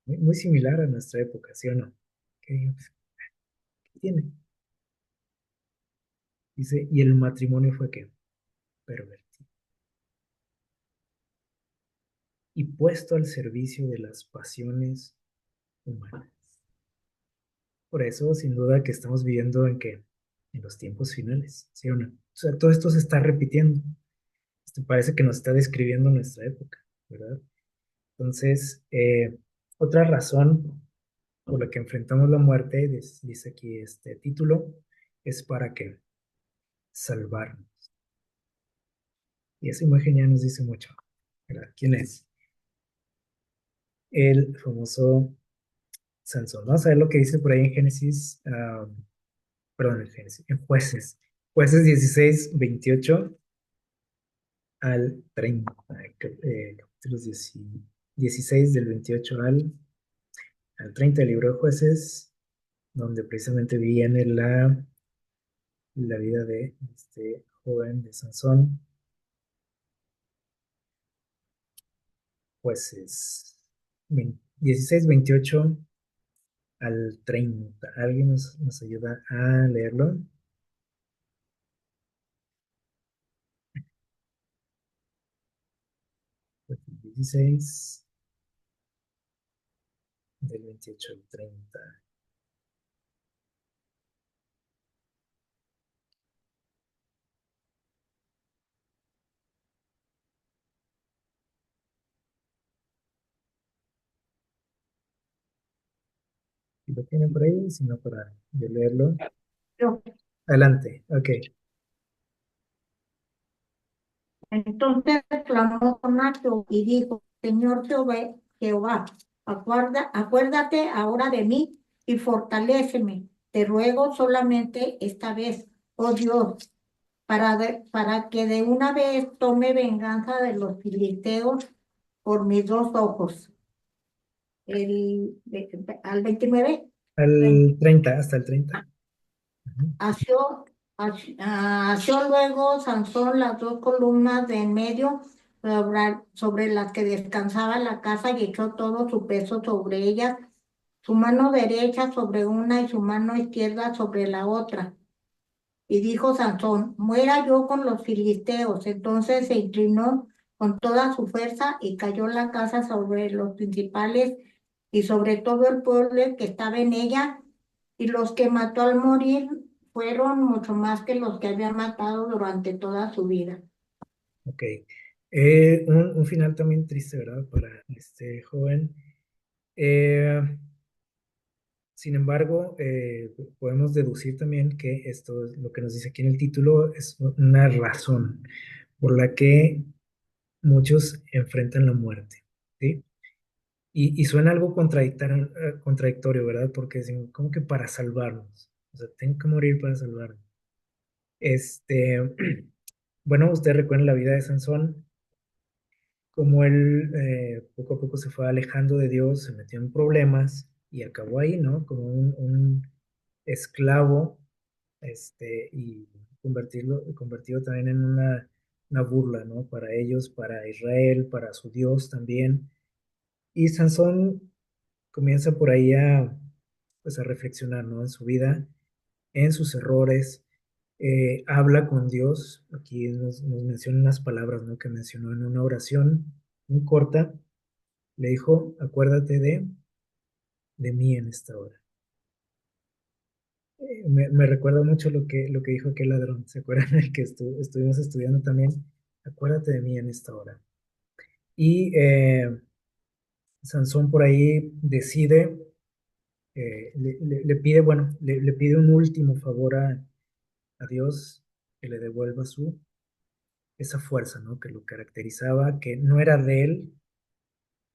Muy, muy similar a nuestra época, ¿sí o no? ¿Qué, qué tiene? Dice, y el matrimonio fue que pervertido y puesto al servicio de las pasiones humanas. Por eso, sin duda, que estamos viviendo en los tiempos finales, ¿sí o no? O sea, todo esto se está repitiendo. Esto parece que nos está describiendo nuestra época, ¿verdad? Entonces, otra razón por la que enfrentamos la muerte, dice aquí este título, es para que salvarnos. Y esa imagen ya nos dice mucho, ¿verdad? ¿Quién es? El famoso Sansón. Vamos a ver lo que dice por ahí en Génesis, perdón, en Génesis, en Jueces. Jueces 16 28 al 30, capítulos 16 del 28 al 30 del libro de Jueces, donde precisamente viene la vida de este joven de Sansón. Jueces 16, 28 al 30. ¿Alguien nos ayuda a leerlo? Jueces 16, del 28 al 30. Si lo tienen por ahí, si no, para yo leerlo. Yo. Adelante, ok. Entonces clamó Nacho y dijo, Señor Jehová, acuérdate ahora de mí y fortaléceme. Te ruego solamente esta vez, oh Dios, para que de una vez tome venganza de los filisteos por mis dos ojos. Al 29. Al 30, hasta el 30. Ujú. Asió luego Sansón las dos columnas de en medio sobre las que descansaba la casa y echó todo su peso sobre ellas, su mano derecha sobre una y su mano izquierda sobre la otra. Y dijo Sansón, muera yo con los filisteos. Entonces se inclinó con toda su fuerza y cayó la casa sobre los principales y sobre todo el pueblo que estaba en ella. Y los que mató al morir fueron mucho más que los que había matado durante toda su vida. Ok. Un final también triste, ¿verdad? Para este joven. Eh, Sin embargo, podemos deducir también que esto, lo que nos dice aquí en el título, es una razón por la que muchos enfrentan la muerte, ¿sí? Y suena algo contradictorio, ¿verdad? Porque decimos, ¿cómo que para salvarnos? O sea, tengo que morir para salvarnos. Este, bueno, ustedes recuerdan la vida de Sansón, como él poco a poco se fue alejando de Dios, se metió en problemas y acabó ahí, ¿no? Como un esclavo, y convertido también en una burla, ¿no? Para ellos, para Israel, para su Dios también. Y Sansón comienza por ahí pues a reflexionar, ¿no? En su vida, en sus errores, habla con Dios. Aquí nos menciona unas palabras, ¿no? Que mencionó en una oración muy corta. Le dijo, acuérdate de mí en esta hora. Me recuerda mucho lo que dijo aquel ladrón. ¿Se acuerdan? El que estuvimos estudiando también. Acuérdate de mí en esta hora. Y Sansón por ahí decide, le pide, bueno, le pide un último favor a Dios, que le devuelva esa fuerza, ¿no? Que lo caracterizaba, que no era de él,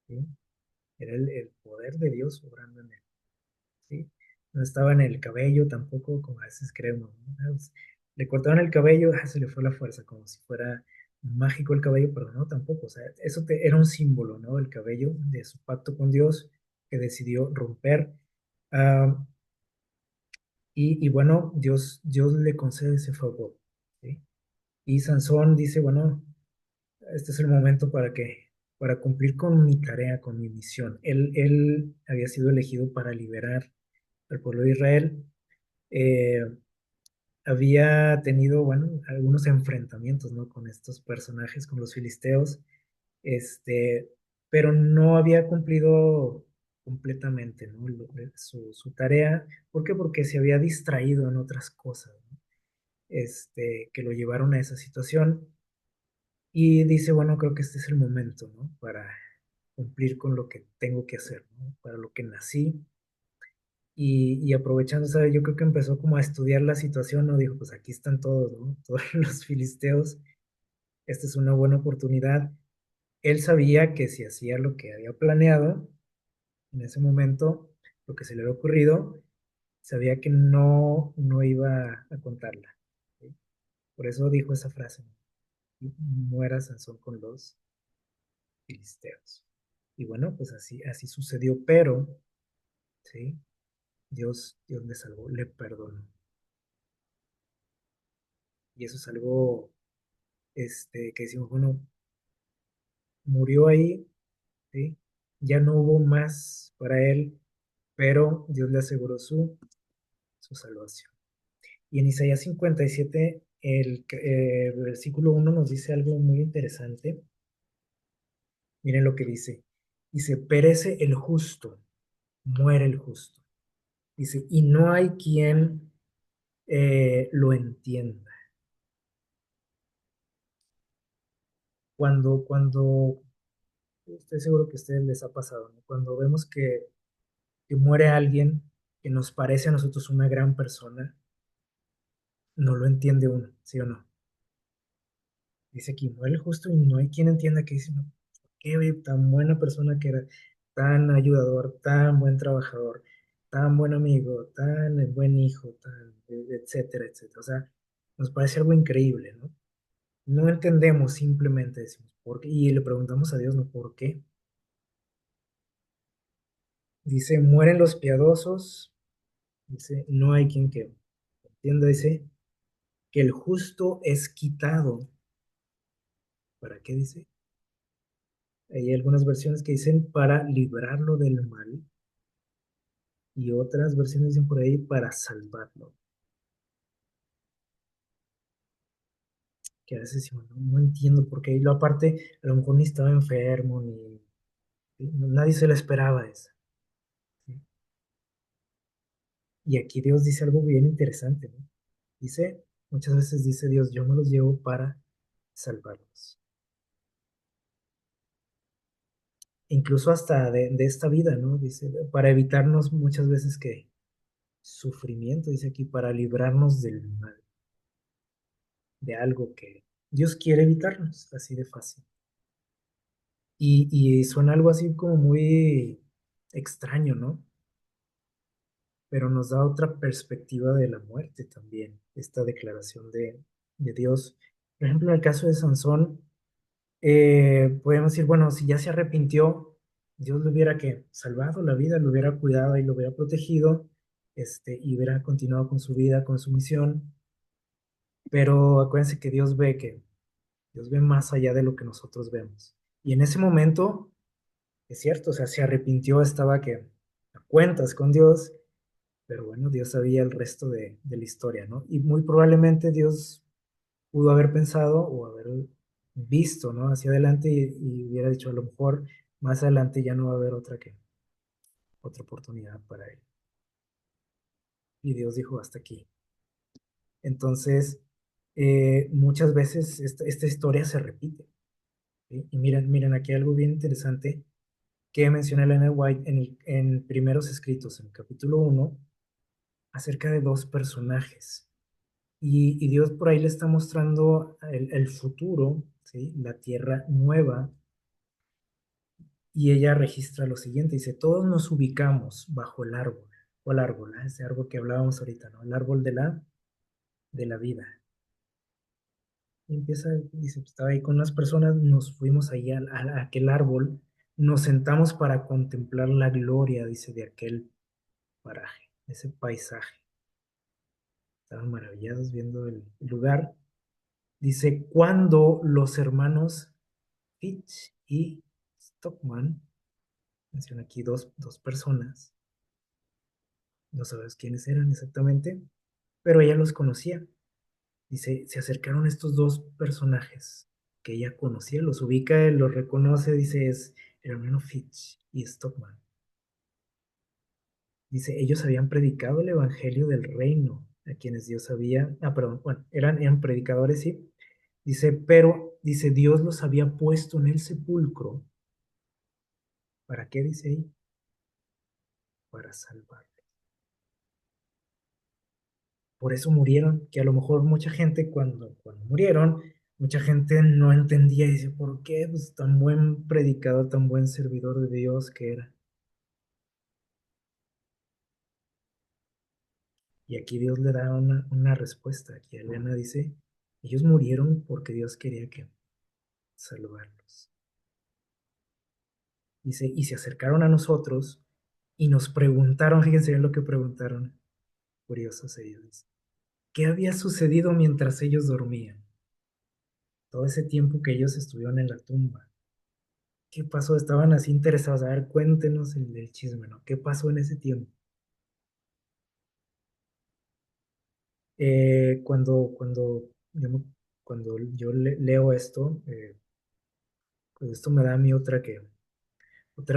¿sí? Era el poder de Dios obrando en él. ¿Sí? No estaba en el cabello tampoco, como a veces creemos, ¿no? Pues, le cortaron el cabello, se le fue la fuerza, como si fuera mágico el cabello, pero no tampoco. O sea, era un símbolo, ¿no? El cabello de su pacto con Dios que decidió romper. Ah, y bueno, Dios le concede ese favor, ¿sí? Y Sansón dice, bueno, este es el momento para cumplir con mi tarea, con mi misión. Él había sido elegido para liberar al pueblo de Israel. eh, Había tenido, bueno, algunos enfrentamientos, ¿no? Con estos personajes, con los filisteos, este, pero no había cumplido completamente, ¿no? Su tarea. ¿Por qué? Porque se había distraído en otras cosas, ¿no? Que lo llevaron a esa situación. Y dice, bueno, creo que este es el momento, ¿no? Para cumplir con lo que tengo que hacer, ¿no? Para lo que nací. Y aprovechando, ¿sabe? Yo creo que empezó como a estudiar la situación, ¿no? Dijo, pues aquí están todos, ¿no? Todos los filisteos, esta es una buena oportunidad. Él sabía que si hacía lo que había planeado en ese momento, lo que se le había ocurrido, sabía que no iba a contarla. ¿Sí? Por eso dijo esa frase, ¿no? Muera Sansón con los filisteos. Y bueno, pues así sucedió, pero, ¿sí? Dios le salvó, le perdonó. Y eso es algo, que decimos, bueno, murió ahí, ¿sí? Ya no hubo más para él, pero Dios le aseguró su salvación. Y en Isaías 57, el versículo 1 nos dice algo muy interesante. Miren lo que dice. Dice, perece el justo, muere el justo. Dice, y no hay quien lo entienda. Cuando, estoy seguro que a ustedes les ha pasado, ¿no? Cuando vemos que muere alguien que nos parece a nosotros una gran persona, no lo entiende uno, ¿sí o no? Dice aquí, muere el justo y no hay quien entienda que dice, no, qué tan buena persona que era, tan ayudador, tan buen trabajador, tan buen amigo, tan buen hijo, etcétera, etcétera. O sea, nos parece algo increíble, ¿no? No entendemos, simplemente decimos, ¿por qué? Y le preguntamos a Dios, ¿no? ¿Por qué? Dice, mueren los piadosos, dice, no hay quien que entienda, dice, que el justo es quitado. ¿Para qué dice? Hay algunas versiones que dicen para librarlo del mal y otras versiones dicen por ahí para salvarlo. Que a veces decimos, no entiendo por qué. Y lo aparte, a lo mejor ni estaba enfermo, ¿sí? Nadie se lo esperaba eso. ¿Sí? Y aquí Dios dice algo bien interesante, ¿no? Dice, muchas veces dice Dios, yo me los llevo para salvarlos. Incluso hasta de esta vida, ¿no? Dice, para evitarnos muchas veces que sufrimiento, dice aquí, para librarnos del mal, de algo que Dios quiere evitarnos, así de fácil. Y suena algo así como muy extraño, ¿no? Pero nos da otra perspectiva de la muerte también, esta declaración de Dios. Por ejemplo, en el caso de Sansón, podemos decir, bueno, si ya se arrepintió, Dios le hubiera que salvado la vida, lo hubiera cuidado y lo hubiera protegido, y hubiera continuado con su vida, con su misión. Pero acuérdense que Dios ve más allá de lo que nosotros vemos. Y en ese momento, es cierto, o sea, se arrepintió, estaba que a cuentas con Dios, pero bueno, Dios sabía el resto de la historia, ¿no? Y muy probablemente Dios pudo haber pensado o haber visto, ¿no? Hacia adelante y hubiera dicho, a lo mejor más adelante ya no va a haber otra oportunidad para él. Y Dios dijo, hasta aquí. Entonces, muchas veces esta historia se repite. ¿Sí? Y miren, aquí hay algo bien interesante que menciona Elena White en primeros escritos, en el capítulo 1, acerca de dos personajes. Y Dios por ahí le está mostrando el futuro, ¿sí? La tierra nueva, y ella registra lo siguiente, dice, todos nos ubicamos bajo el árbol, o el árbol, ¿eh? Ese árbol que hablábamos ahorita, ¿no? El árbol de la vida. Y empieza, dice, pues, estaba ahí con unas personas, nos fuimos ahí a aquel árbol, nos sentamos para contemplar la gloria, dice, de aquel paraje, ese paisaje. Estaban maravillados viendo el lugar. Dice, cuando los hermanos Fitch y Stockman, menciona aquí dos personas, no sabes quiénes eran exactamente, pero ella los conocía. Dice, se acercaron estos dos personajes que ella conocía, los ubica, los reconoce, dice, es el hermano Fitch y Stockman. Dice, ellos habían predicado el evangelio del reino a quienes Dios había, perdón, bueno, eran predicadores, sí. Dice, pero, dice, Dios los había puesto en el sepulcro. ¿Para qué dice ahí? Para salvar. Por eso murieron, que a lo mejor mucha gente cuando murieron, mucha gente no entendía y dice, ¿por qué? Pues tan buen predicador, tan buen servidor de Dios que era. Y aquí Dios le da una respuesta. Aquí Elena dice, ellos murieron porque Dios quería que salvarlos. Dice, y se acercaron a nosotros y nos preguntaron, fíjense bien lo que preguntaron, curiosos ellos, dice, ¿qué había sucedido mientras ellos dormían? Todo ese tiempo que ellos estuvieron en la tumba. ¿Qué pasó? Estaban así interesados. A ver, cuéntenos el chisme, ¿no? ¿Qué pasó en ese tiempo? Cuando yo leo esto, pues esto me da a mí otra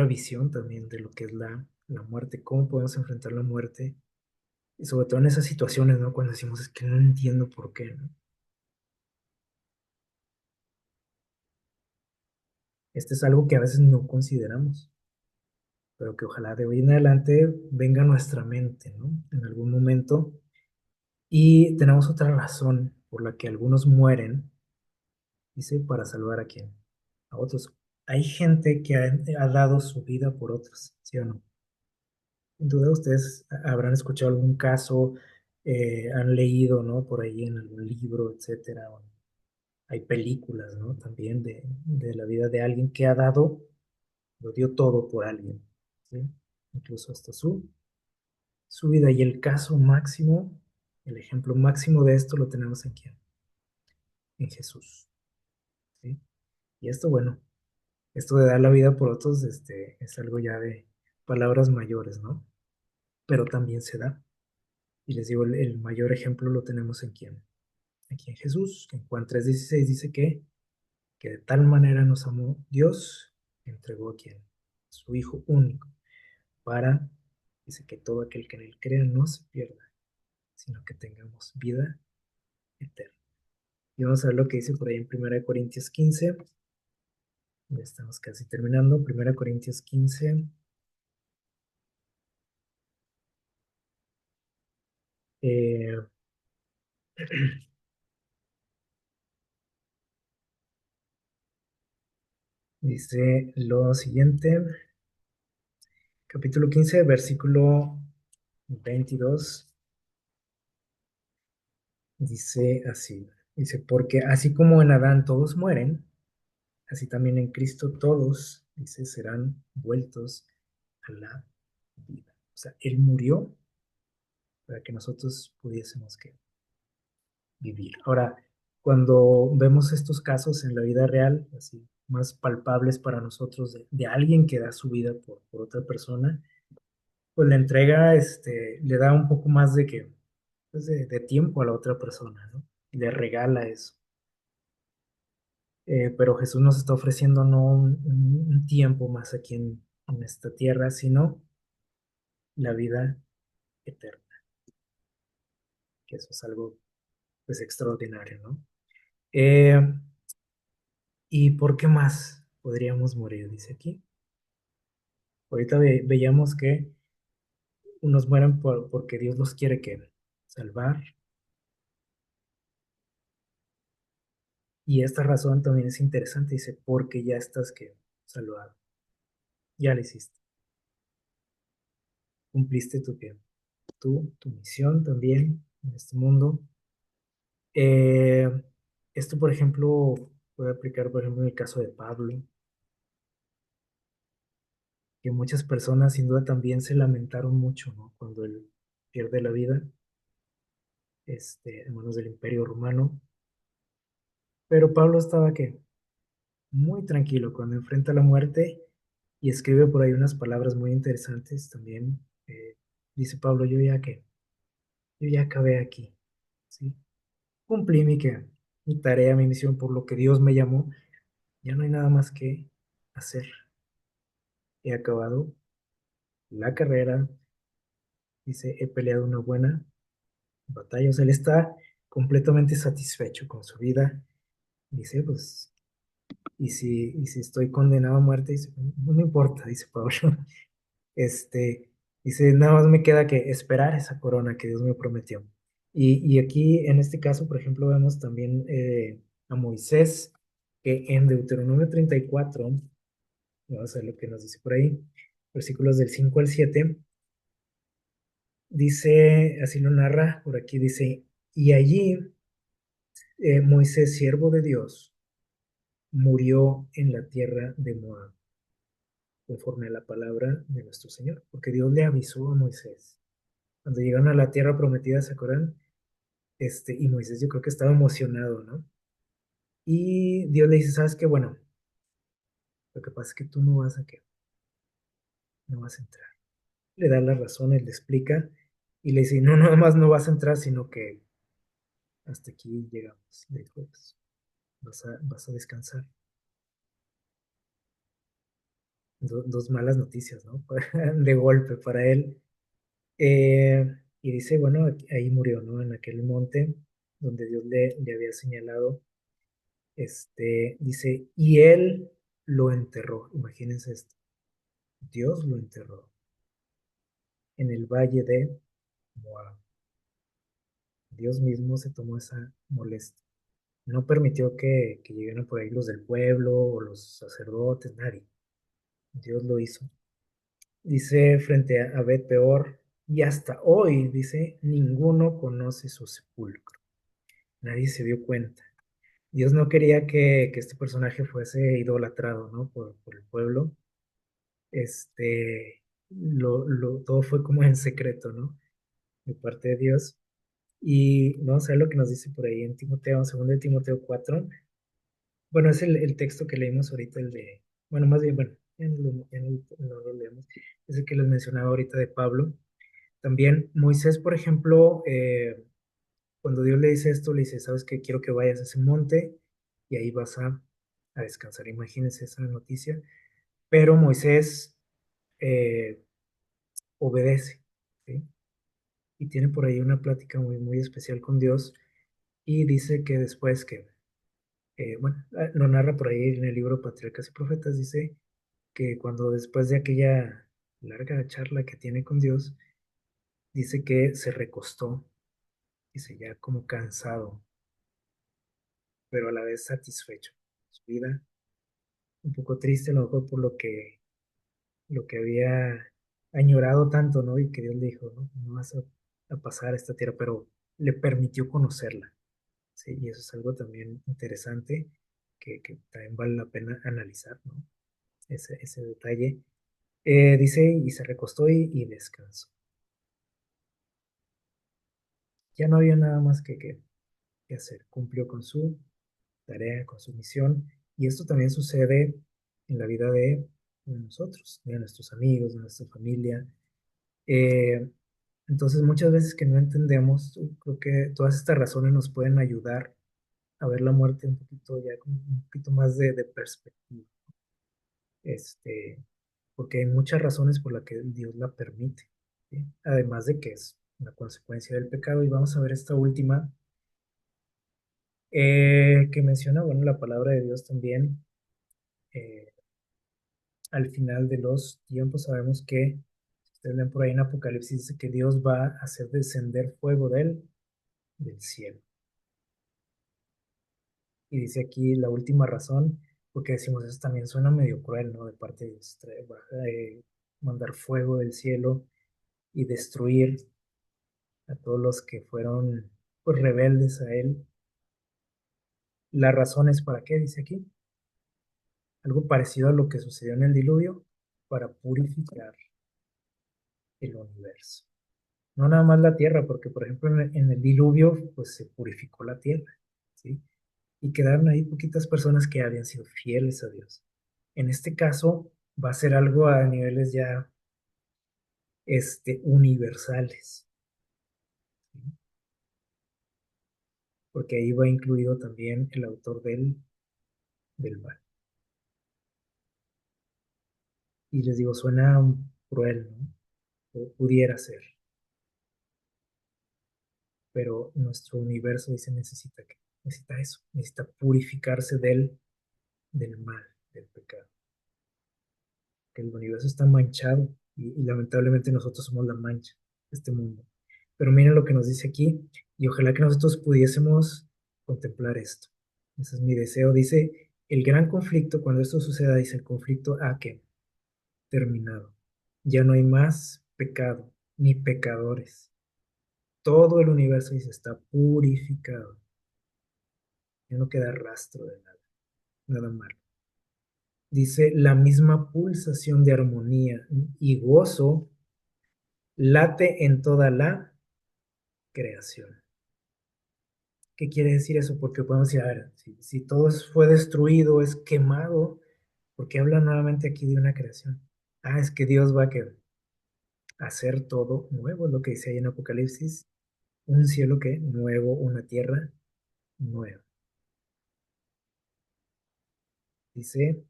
visión también de lo que es la muerte, cómo podemos enfrentar la muerte, y sobre todo en esas situaciones, ¿no? Cuando decimos, es que no entiendo por qué, ¿no? Este es algo que a veces no consideramos, pero que ojalá de hoy en adelante venga a nuestra mente, ¿no? En algún momento. Y tenemos otra razón por la que algunos mueren, dice, para salvar a quién, a otros. Hay gente que ha dado su vida por otros, ¿sí o no? Sin duda ustedes habrán escuchado algún caso, han leído, ¿no? Por ahí en algún libro, etcétera. O hay películas, ¿no? También de la vida de alguien que ha dado, lo dio todo por alguien, ¿sí? Incluso hasta su vida. Y el caso máximo, el ejemplo máximo de esto lo tenemos en quién, en Jesús, ¿sí? Y esto, bueno, esto de dar la vida por otros, es algo ya de palabras mayores, ¿no? Pero también se da. Y les digo, el mayor ejemplo lo tenemos en quién, aquí en Jesús, que en Juan 3:16 dice que de tal manera nos amó Dios, que entregó a quién, su Hijo único, para, dice que todo aquel que en él crea no se pierda, sino que tengamos vida eterna. Y vamos a ver lo que dice por ahí en 1 Corintios 15. Ya estamos casi terminando. 1 Corintios 15. eh, Dice lo siguiente, capítulo 15, versículo 22. Dice así, dice, porque así como en Adán todos mueren, así también en Cristo todos, dice, serán vueltos a la vida. O sea, Él murió para que nosotros pudiésemos vivir. Ahora, cuando vemos estos casos en la vida real, así más palpables para nosotros de alguien que da su vida por otra persona, pues la entrega le da un poco más pues de tiempo a la otra persona, ¿no? Y le regala eso. Pero Jesús nos está ofreciendo no un tiempo más aquí en esta tierra, sino la vida eterna, que eso es algo pues extraordinario, ¿no? Eh, ¿Y por qué más podríamos morir? Dice aquí. Ahorita veíamos que unos mueren porque Dios los quiere salvar, y esta razón también es interesante, dice, porque ya estás salvado, ya lo hiciste, cumpliste tu misión también en este mundo. Eh, Esto, por ejemplo, puede aplicar, por ejemplo, en el caso de Pablo, que muchas personas sin duda también se lamentaron mucho, ¿no? Cuando él pierde la vida, en manos del Imperio Romano. Pero Pablo estaba muy tranquilo cuando enfrenta la muerte, y escribe por ahí unas palabras muy interesantes también. Dice Pablo, yo ya acabé aquí, ¿sí? Cumplí mi tarea, mi misión, por lo que Dios me llamó. Ya no hay nada más que hacer. He acabado la carrera, dice, he peleado una buena batalla. O sea, él está completamente satisfecho con su vida. Dice, pues, y si estoy condenado a muerte, dice, no me importa, dice Pablo. Este, Dice, nada más me queda que esperar esa corona que Dios me prometió. Y aquí, en este caso, por ejemplo, vemos también a Moisés, que en Deuteronomio 34, vamos a ver lo que nos dice por ahí, versículos del 5 al 7, Dice, así lo narra por aquí, dice, y allí Moisés, siervo de Dios, murió en la tierra de Moab, conforme a la palabra de nuestro Señor, porque Dios le avisó a Moisés. Cuando llegaron a la tierra prometida, ¿se acuerdan? Y Moisés yo creo que estaba emocionado, ¿no? Y Dios le dice, ¿sabes qué? Bueno, lo que pasa es que tú no vas a qué, no vas a entrar. Le da las razones, le explica y le dice, no, nada más no vas a entrar, sino que hasta aquí llegamos. Le dijo, pues, vas a descansar. Dos malas noticias, ¿no? De golpe para él. Eh, y dice, bueno, ahí murió, ¿no? En aquel monte donde Dios le había señalado. Dice, y él lo enterró. Imagínense esto. Dios lo enterró en el valle de Moab. Dios mismo se tomó esa molestia. No permitió que llegaran por ahí los del pueblo o los sacerdotes, nadie. Dios lo hizo. Dice frente a Bet Peor, y hasta hoy, dice, ninguno conoce su sepulcro. Nadie se dio cuenta. Dios no quería que este personaje fuese idolatrado, ¿no? Por el pueblo. Todo fue como en secreto, ¿no? De parte de Dios. Y vamos a ver lo que nos dice por ahí en Timoteo, 2 de Timoteo 4. Bueno, es el texto que leímos ahorita, bueno, más bien, bueno, no lo leemos, es el que les mencionaba ahorita de Pablo. También Moisés, por ejemplo, cuando Dios le dice esto, le dice, ¿sabes qué? Quiero que vayas a ese monte y ahí vas a descansar. Imagínense esa noticia. Pero Moisés eh, obedece, ¿sí? Y tiene por ahí una plática muy, muy especial con Dios y dice que después que, bueno, lo narra por ahí en el libro Patriarcas y Profetas, dice que cuando después de aquella larga charla que tiene con Dios, dice que se recostó, dice ya como cansado, pero a la vez satisfecho. Su vida un poco triste, a lo mejor por lo que había añorado tanto, ¿no? Y que Dios le dijo, ¿no? No vas a pasar a esta tierra, pero le permitió conocerla, ¿sí? Y eso es algo también interesante que también vale la pena analizar, ¿no? Ese detalle. Dice, y se recostó y descansó. Ya no había nada más que hacer. Cumplió con su tarea, con su misión. Y esto también sucede en la vida de nosotros, de nuestros amigos, de nuestra familia. Eh, entonces, muchas veces que no entendemos, creo que todas estas razones nos pueden ayudar a ver la muerte un poquito ya con un poquito más de perspectiva. Este, Porque hay muchas razones por las que Dios la permite, ¿sí? Además de que es una consecuencia del pecado. Y vamos a ver esta última que menciona, bueno, la palabra de Dios también. eh, Al final de los tiempos sabemos que, si ustedes leen por ahí en Apocalipsis, dice que Dios va a hacer descender fuego del cielo. Y dice aquí la última razón, porque decimos, eso también suena medio cruel, ¿no? De parte de Dios, mandar fuego del cielo y destruir a todos los que fueron, pues, rebeldes a Él. La razón es para qué, dice aquí, algo parecido a lo que sucedió en el diluvio, para purificar el universo. No nada más la tierra, porque por ejemplo en el diluvio pues se purificó la tierra, ¿sí? Y quedaron ahí poquitas personas que habían sido fieles a Dios. En este caso va a ser algo a niveles ya universales, ¿sí? Porque ahí va incluido también el autor del mal. Y les digo, suena cruel, ¿no? Pudiera ser, pero nuestro universo dice necesita eso, necesita purificarse del mal, del pecado. Que el universo está manchado y lamentablemente nosotros somos la mancha de este mundo. Pero miren lo que nos dice aquí y ojalá que nosotros pudiésemos contemplar esto. Ese es mi deseo. Dice, el gran conflicto, cuando esto suceda, dice, el conflicto ha que terminado. Ya no hay más pecado, ni pecadores. Todo el universo dice está purificado. Ya no queda rastro de nada, nada malo. Dice la misma pulsación de armonía y gozo late en toda la creación. ¿Qué quiere decir eso? Porque podemos decir, a ver, si todo fue destruido, es quemado, porque habla nuevamente aquí de una creación. Ah, es que Dios va a hacer todo nuevo, es lo que dice ahí en Apocalipsis, un cielo que nuevo, una tierra nueva. Dice,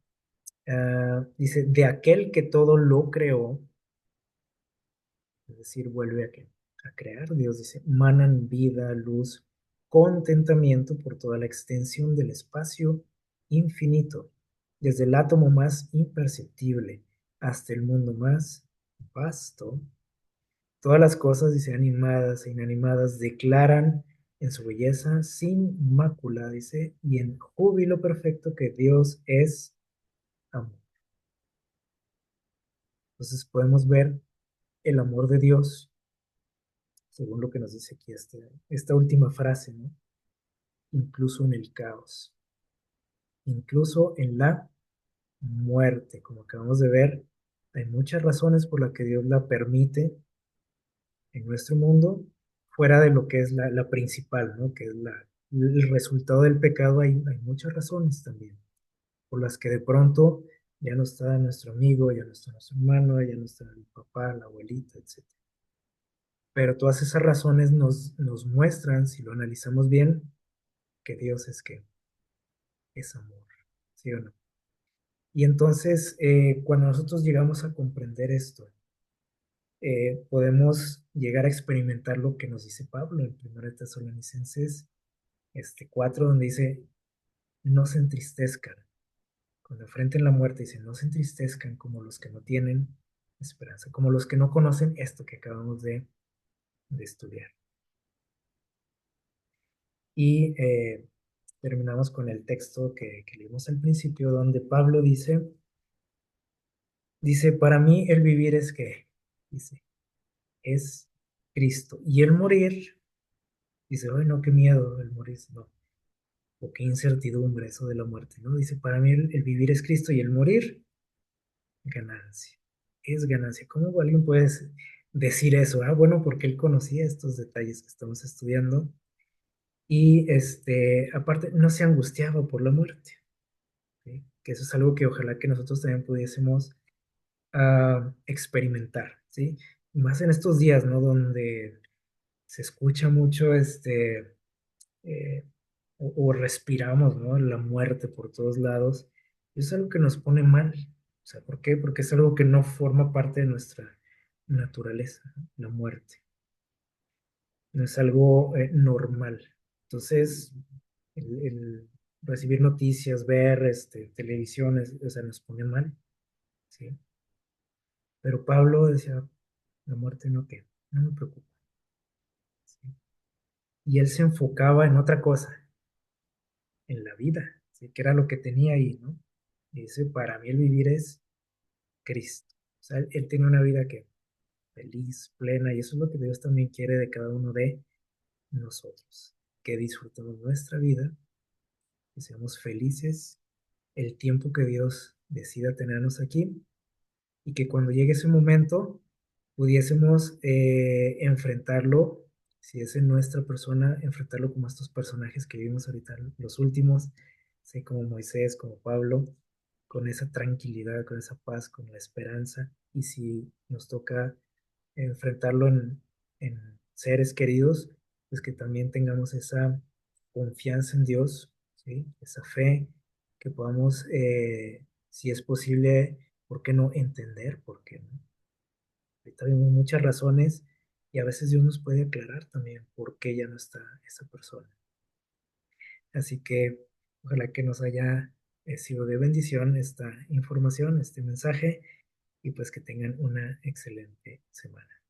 dice, de aquel que todo lo creó, es decir, vuelve a crear, Dios dice, manan vida, luz, contentamiento por toda la extensión del espacio infinito, desde el átomo más imperceptible hasta el mundo más vasto. Todas las cosas, dice, animadas e inanimadas, declaran en su belleza sin mácula, dice, y en júbilo perfecto que Dios es amor. Entonces podemos ver el amor de Dios, según lo que nos dice aquí esta última frase, ¿no? Incluso en el caos, incluso en la muerte, como acabamos de ver, hay muchas razones por las que Dios la permite en nuestro mundo, fuera de lo que es la principal, ¿no? Que es el resultado del pecado, hay muchas razones también, por las que de pronto ya no está nuestro amigo, ya no está nuestro hermano, ya no está el papá, la abuelita, etc. Pero todas esas razones nos muestran, si lo analizamos bien, que Dios es amor, ¿sí o no? Y entonces, cuando nosotros llegamos a comprender esto, podemos llegar a experimentar lo que nos dice Pablo en 1 Tesalonicenses 4, donde dice, no se entristezcan. Cuando enfrenten la muerte, dice, no se entristezcan como los que no tienen esperanza, como los que no conocen esto que acabamos de estudiar. Y terminamos con el texto que leímos al principio, donde Pablo dice, para mí el vivir es que, dice, es Cristo. Y el morir, dice, ay, no, qué miedo el morir, no, o qué incertidumbre eso de la muerte, ¿no? Dice, para mí el vivir es Cristo y el morir, ganancia. Es ganancia. ¿Cómo alguien puede decir eso? Ah, bueno, porque él conocía estos detalles que estamos estudiando y aparte no se angustiaba por la muerte, ¿sí? Que eso es algo que ojalá que nosotros también pudiésemos experimentar, ¿sí? Más en estos días, ¿no? Donde se escucha mucho eh, o respiramos, ¿no? La muerte por todos lados. Y es algo que nos pone mal. O sea, ¿por qué? Porque es algo que no forma parte de nuestra naturaleza, ¿no? La muerte. No es algo normal. Entonces, el recibir noticias, ver televisiones, o sea, nos pone mal, ¿sí? Pero Pablo decía, la muerte no, ¿qué? No me preocupa, ¿sí? Y él se enfocaba en otra cosa, en la vida, ¿sí? Que era lo que tenía ahí, ¿no? Y dice, para mí el vivir es Cristo. O sea, él tiene una vida que feliz, plena, y eso es lo que Dios también quiere de cada uno de nosotros, que disfrutemos nuestra vida, que seamos felices el tiempo que Dios decida tenernos aquí y que cuando llegue ese momento pudiésemos enfrentarlo, si es en nuestra persona, enfrentarlo como estos personajes que vimos ahorita, los últimos, ¿sí? Como Moisés, como Pablo, con esa tranquilidad, con esa paz, con la esperanza. Y si nos toca enfrentarlo en seres queridos, pues que también tengamos esa confianza en Dios, ¿sí? Esa fe, que podamos, si es posible, ¿por qué no entender? ¿Por qué no? Ahorita vemos muchas razones y a veces Dios nos puede aclarar también por qué ya no está esa persona. Así que ojalá que nos haya sido de bendición esta información, este mensaje y pues que tengan una excelente semana.